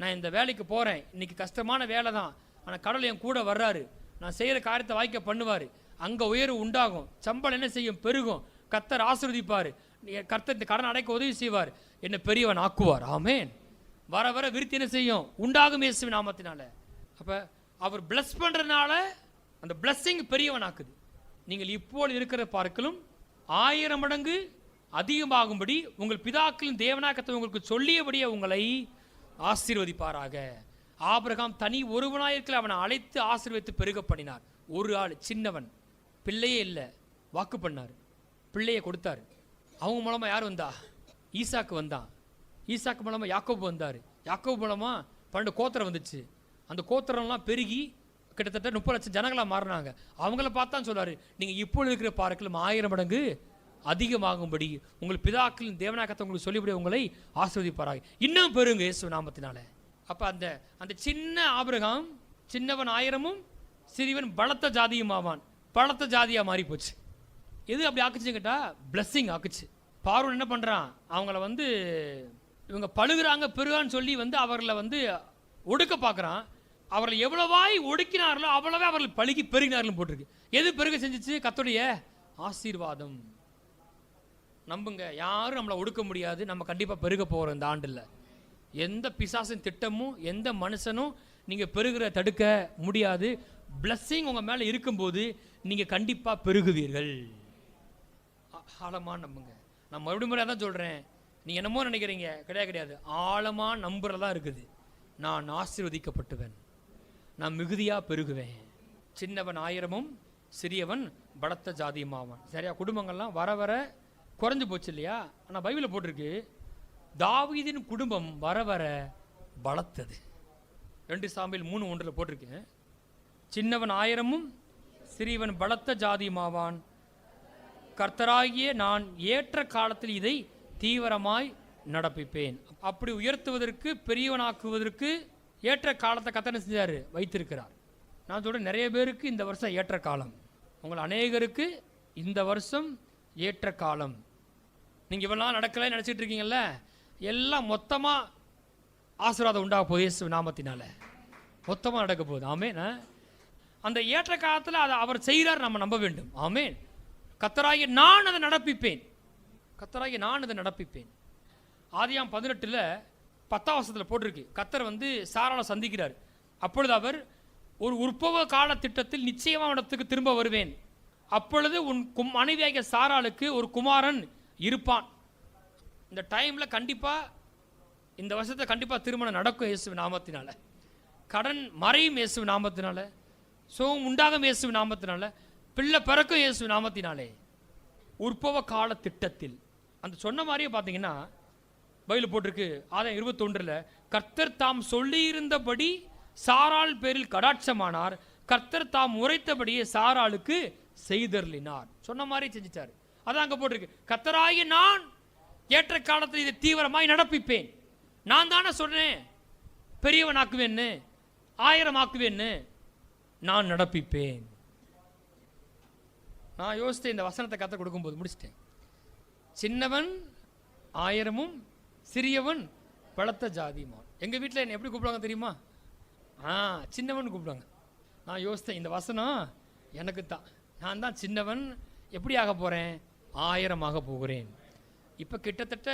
நான் இந்த வேலைக்கு போகிறேன், இன்னைக்கு கஷ்டமான வேலை தான், ஆனால் கடவுள் என் கூட வர்றாரு, நான் செய்கிற காரியத்தை வாய்க்க பண்ணுவார், அங்கே உயர்வு உண்டாகும், சம்பளம் என்ன செய்யும், பெருகும், கர்த்தர் ஆசீர்வதிப்பார், கர்த்தர் இந்த கடன் அடைக்க உதவி செய்வார், என்ன பெரியவன் ஆக்குவார். ஆமேன். வர வர விருத்தி என்ன செய்யும், உண்டாகும் இயேசுவின் நாமத்தினால. அப்போ அவர் பிளஸ் பண்ணுறதுனால அந்த பிளஸ்ஸிங் பெரியவன் ஆக்குது. நீங்கள் இப்போது இருக்கிற பார்க்கலும் 1000 மடங்கு அதிகமாகும்படி உங்கள் பிதாக்களின் தேவனாக்கத்தை உங்களுக்கு சொல்லியபடியே உங்களை ஆசீர்வதிப்பாராக. ஆபிரகாம் தனி ஒருவனாயிருக்கல, அவனை அழைத்து ஆசீர்வதித்து பெருக பண்ணினார். ஒரு ஆள் சின்னவன், பிள்ளையே இல்லை, வாக்கு பண்ணார், பிள்ளையை கொடுத்தாரு. அவங்க மூலமாக யார் வந்தா, ஈசாக்கு வந்தான். ஈசாக்கு மூலமாக யாக்கோபு வந்தார். யாக்கோபு மூலமாக 12 கோத்திரம் வந்துச்சு. அந்த கோத்திரம்லாம் பெருகி கிட்டத்தட்ட 30 லட்சம் ஜனங்களாக மாறினாங்க. அவங்கள பார்த்தான் சொல்றாரு, நீங்கள் இப்பொழுது இருக்கிற பார்க்கலும் 1000 மடங்கு அதிகமாகும்படி உங்கள் பிதாக்களின் தேவனாக்கத்தை உங்களுக்கு சொல்லிபடி உங்களை ஆசீர்வதிப்பாராக. இன்னும் பெருங்க இயேசு நாமத்தினால. அப்போ அந்த அந்த சின்ன ஆபிரகாம், சின்னவன் 1000 சிறியவன் பலத்த ஜாதியும் ஆவான், பலத்த ஜாதியாக மாறி போச்சு. எது அப்படி ஆக்குச்சுன்னு கேட்டால் பிளஸ்ஸிங் ஆக்குச்சு. பார்வோன் என்ன பண்ணுறான், அவங்கள வந்து இவங்க பழுகிறாங்க பெருகான்னு சொல்லி வந்து அவர்களை வந்து ஒடுக்க பார்க்குறான். அவர்களை எவ்வளவாய் ஒடுக்கினார்களோ அவ்வளவே அவர்கள் பழுகி பெருகினார்கள் போட்டிருக்கு. எது பெருக செஞ்சிச்சு, கர்த்தருடைய ஆசீர்வாதம். நம்புங்க, யாரும் நம்மளை ஒடுக்க முடியாது. நம்ம கண்டிப்பாக பெருக போகிறோம் இந்த ஆண்டில். எந்த பிசாசின் திட்டமும் எந்த மனுஷனும் நீங்கள் பெருகிற தடுக்க முடியாது. பிளஸ்ஸிங் உங்கள் மேலே இருக்கும்போது நீங்கள் கண்டிப்பாக பெருகுவீர்கள். ஆழமாக நம்புங்க. நான் மறுபடியும் முறையாக தான் சொல்கிறேன், நீங்கள் என்னமோ நினைக்கிறீங்க, கிடையாது கிடையாது. ஆழமாக நம்புறதா இருக்குது. நான் ஆசீர்வதிக்கப்பட்டுவேன், நான் மிகுதியாக பெருகுவேன். சின்னவன் 1000 சிறியவன் பலத்த ஜாதியுமாவான். சரியா? குடும்பங்கள்லாம் வர வர குறைஞ்சு போச்சு இல்லையா? ஆனால் பைபிளில் போட்டிருக்கு, தாவீதின் குடும்பம் வர வர பலத்தது. 2 சாமுவேல் 3:1 போட்டிருக்கு, சின்னவன் 1000 சிறியவன் பலத்த ஜாதியுமாவான், கர்த்தராகிய நான் ஏற்ற காலத்தில் இதை தீவிரமாய் நடப்பிப்பேன். அப்படி உயர்த்துவதற்கு பெரியவனாக்குவதற்கு ஏற்ற காலத்தை கர்த்தர் செஞ்சார், வைத்திருக்கிறார். நான் சொல்கிறேன், நிறைய பேருக்கு இந்த வருஷம் ஏற்ற காலம், உங்கள் அநேகருக்கு இந்த வருஷம் ஏற்ற காலம். நீங்கள் இவெல்லாம் நடக்கலை நினச்சிட்டு இருக்கீங்கல்ல, எல்லாம் மொத்தமாக ஆசீர்வாதம் உண்டாக போகுது இயேசு நாமத்தினால. மொத்தமாக நடக்க போகுது. ஆமேன். அந்த ஏற்ற காலத்தில் அதை அவர் செய்கிறார், நம்ம நம்ப வேண்டும். ஆமேன். கர்த்தராகிய நான் அதை நடப்பிப்பேன், கர்த்தராகிய நான் அதை நடப்பிப்பேன். ஆதியாம் 18 10ஆம் வசனத்தில் போட்டிருக்கு, கர்த்தர் வந்து சாராளை சந்திக்கிறார். அப்பொழுது அவர், ஒரு உற்பவ கால திட்டத்தில் நிச்சயமாக இடத்துக்கு திரும்ப வருவேன், அப்பொழுது உன் மனைவியாகிய சாராளுக்கு ஒரு குமாரன் இருப்பான். இந்த டைமில் கண்டிப்பாக இந்த வருஷத்தை கண்டிப்பாக திருமணம் நடக்கும் இயேசு நாமத்தினால. கடன் மறையும் இயேசு நாமத்தினால, சோகம் உண்டாகும் இயேசு நாமத்தினால, பிள்ளை பிறக்கும் இயேசு நாமத்தினாலே. உற்பவ கால திட்டத்தில் அந்த சொன்ன மாதிரியே பார்த்தீங்கன்னா பைபிள் போட்டிருக்கு. ஆதாயம் 21 கர்த்தர் தாம் சொல்லியிருந்தபடி சாராள் பேரில் கடாட்சமானார். கர்த்தர் தாம் உரைத்தபடியே சாராளுக்கு செய்தருளினார். சொன்ன மாதிரி செஞ்சிட்டார். அதான் அங்க போட்டிருக்கு. கர்த்தராகிய நான் ஏற்ற காலத்தில் இதை தீவிரமாய் நடப்பிப்பேன். நான் தானே சொன்னேன் பெரியவன் ஆக்குவேன்னு, 1000 ஆக்குவேன்னு. நான் நடப்பிப்பேன். நான் யோசித்தேன் இந்த வசனத்தை கத்த கொடுக்கும்போது முடிச்சிட்டேன். சின்னவன் 1000 சிறியவன் பலத்த ஜாதிமான். எங்கள் வீட்டில் என்னை எப்படி கூப்பிடுவாங்க தெரியுமா? சின்னவன் கூப்பிடுவாங்க. நான் யோசித்தேன் இந்த வசனம் எனக்கு தான். நான் தான் சின்னவன், எப்படி ஆக போகிறேன்? 1000 ஆக போகிறேன். இப்போ கிட்டத்தட்ட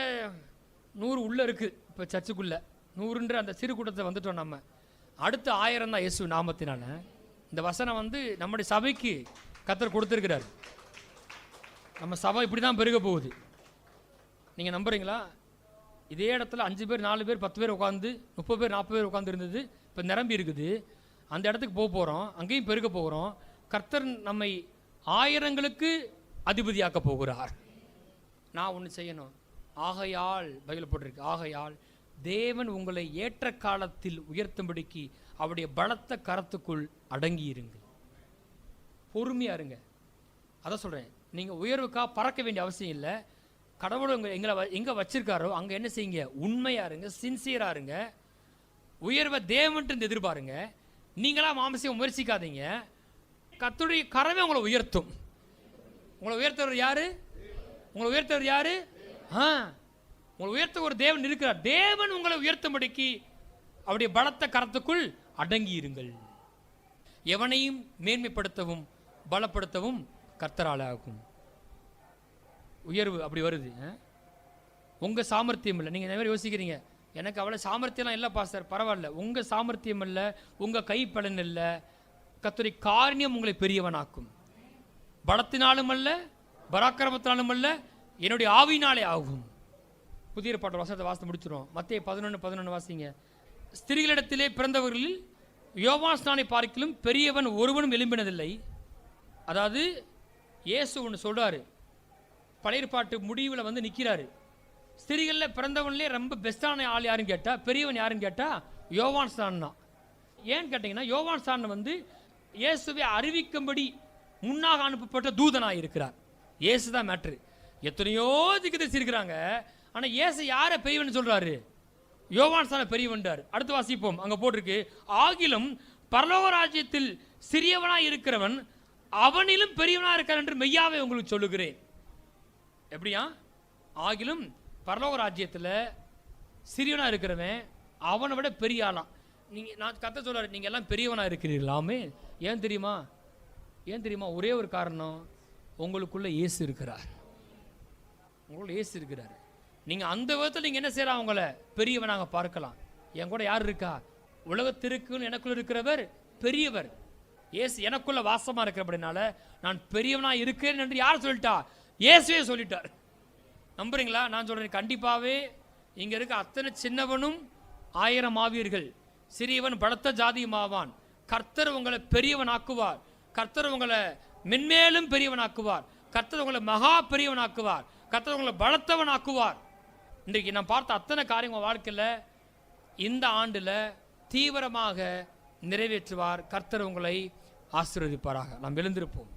100 உள்ளே இருக்குது. இப்போ சர்ச்சுக்குள்ளே 100ன்ற அந்த சிறு கூட்டத்தை வந்துட்டோம். நம்ம அடுத்து 1000 தான் இயேசு நாமத்தினால. இந்த வசனம் நம்முடைய சபைக்கு கர்த்தர் கொடுத்துருக்கிறார். நம்ம சபை இப்படி தான் பெருக போகுது. நீங்கள் நம்புறீங்களா? இதே இடத்துல 5 பேர் 4 பேர் 10 பேர் உட்காந்து 30 பேர் 40 பேர் உட்காந்து இருந்தது. இப்போ நிரம்பி இருக்குது. அந்த இடத்துக்கு போகிறோம். அங்கேயும் பெருக போகிறோம். கர்த்தர் நம்மை 1000ங்களுக்கு அதிபதியாக்க போகிறார். நான் ஒன்று செய்யணும். ஆகையால் பைபிள் போட்டிருக்கு. ஆகையால் தேவன் உங்களை ஏற்ற காலத்தில் உயர்த்தும்படிக்கு அவருடைய பலத்த கரத்துக்குள் அடங்கி இருங்கள். பொறுமையாக இருங்க. அதான் சொல்கிறேன். நீங்கள் உயர்வுக்காக பறக்க வேண்டிய அவசியம் இல்லை. கடவுள் எங்கே வச்சிருக்காரோ அங்கே என்ன செய்யுங்க? உண்மையாக இருங்க, சின்சியராக இருங்க. உயர்வை தேவன்ட்டு எதிர்பாருங்க. நீங்களாம் மாம்சம் முயற்சிக்காதீங்க. கர்த்தருடைய கரமே உங்களை உயர்த்தும். உங்களை உயர்த்தவர் யாரு? உங்களை உயர்த்தவர் யாரு? உங்களை உயர்த்த ஒரு தேவன் இருக்கிறார். தேவன் உங்களை உயர்த்தும்படிக்கு அவருடைய பலத்த கரத்துக்குள் அடங்கி இருங்கள். எவனையும் மேன்மைப்படுத்தவும் பலப்படுத்தவும் கர்த்தரால் ஆகும். உயர்வு அப்படி வருது. உங்கள் சாமர்த்தியம் இல்லை. நீங்கள் நிறைய யோசிக்கிறீங்க, எனக்கு அவ்வளோ சாமர்த்தியம்லாம் இல்லை பாஸ்டர். பரவாயில்ல, உங்கள் சாமர்த்தியம் இல்லை, உங்கள் கைப்பலன் இல்லை. கர்த்தருடைய காரியம் உங்களை பெரியவனாக்கும். பலத்தினாலும் அல்ல, பராக்கிரமத்தினாலும் அல்ல, என்னுடைய ஆவியினாலே ஆகும். புதிய பாட்டு வசனத்தை வாசித்து முடிச்சிடும். மத்தேயு 11:11 வாசிங்க. ஸ்திரீகளிடத்திலே பிறந்தவர்களில் யோவான் ஸ்நானை பார்க்கிலும் பெரியவன் ஒருவனும் எழும்பினதில்லை. அதாவது இயேசு ஒன்று சொல்றாரு. பழைய பாட்டு முடிவில் நிற்கிறாரு. ஸ்திரீகளில் பிறந்தவன்லேயே ரொம்ப பெஸ்டான ஆள் யாருன்னு கேட்டால், பெரியவன் யாருன்னு கேட்டால் யோவான் ஸ்நான் தான். ஏன்னு கேட்டிங்கன்னா, யோவான் ஸ்நான் இயேசுவை அறிவிக்கும்படி முன்னாக அனுப்பப்பட்ட தூதனாக இருக்கிறார். இயேசு தான் மேட்ரு. எத்தனையோ திக்கு இருக்கிறாங்க. ஆனால் இயேசு யாரை பெரியவன் சொல்றாரு? யோவான் ஸ்நான பெரியவன்றார். அடுத்து வாசிப்போம். அங்கே போட்டிருக்கு. ஆகிலும் பரலோக ராஜ்யத்தில் சிறியவனாக இருக்கிறவன் அவனிலும் பெரியவனாக இருக்கிறான் என்று மெய்யாவே உங்களுக்கு சொல்லுகிறேன். எப்படியா? ஆகிலும் பரலோக ராஜ்யத்தில் சிறியவனாக இருக்கிறவன் அவனை விட பெரிய ஆளாம். நீங்கள் நான் கத்த சொல்றாரு, நீங்கள் எல்லாம் பெரியவனாக இருக்கிறீர்களாமே. ஏன் தெரியுமா? ஏன் தெரியுமா? ஒரே ஒரு காரணம், உங்களுக்குள்ள இயேசு இருக்கிறார். உங்களுக்குள்ள இயேசு இருக்கிறார். நீங்கள் அந்த விதத்தில் நீங்கள் என்ன செய்யலாம்? அவங்கள பெரியவனாக பார்க்கலாம். என் கூட யார் இருக்கா? உலகத்திற்குன்னு எனக்குள்ள இருக்கிறவர் பெரியவர். இயேசு எனக்குள்ள வாசமாக இருக்கிறபடினால நான் பெரியவனாக இருக்கிறேன் என்று யார் சொல்லிட்டா? இயேசுவே சொல்லிட்டார். நம்புறீங்களா? நான் சொல்றேன், கண்டிப்பாகவே இங்கே இருக்க அத்தனை சின்னவனும் 1000 ஆவீர்கள், சிறியவன் பலத்த ஜாதியுமாவான். கர்த்தர் உங்களை பெரியவனாக்குவார். கர்த்தர் உங்களை மென்மேலும் பெரியவனாக்குவார். கர்த்தர் உங்களை மகா பெரியவனாக்குவார். கர்த்தர் உங்களை பலத்தவனாக்குவார். இன்றைக்கு நான் பார்த்த அத்தனை காரியங்கள் வாழ்க்கையில் இந்த ஆண்டில் தீவிரமாக நிறைவேற்றுவார். கர்த்தர் உங்களை ஆசீர்வதிப்பாராக. நாம் எழுந்திருப்போம்.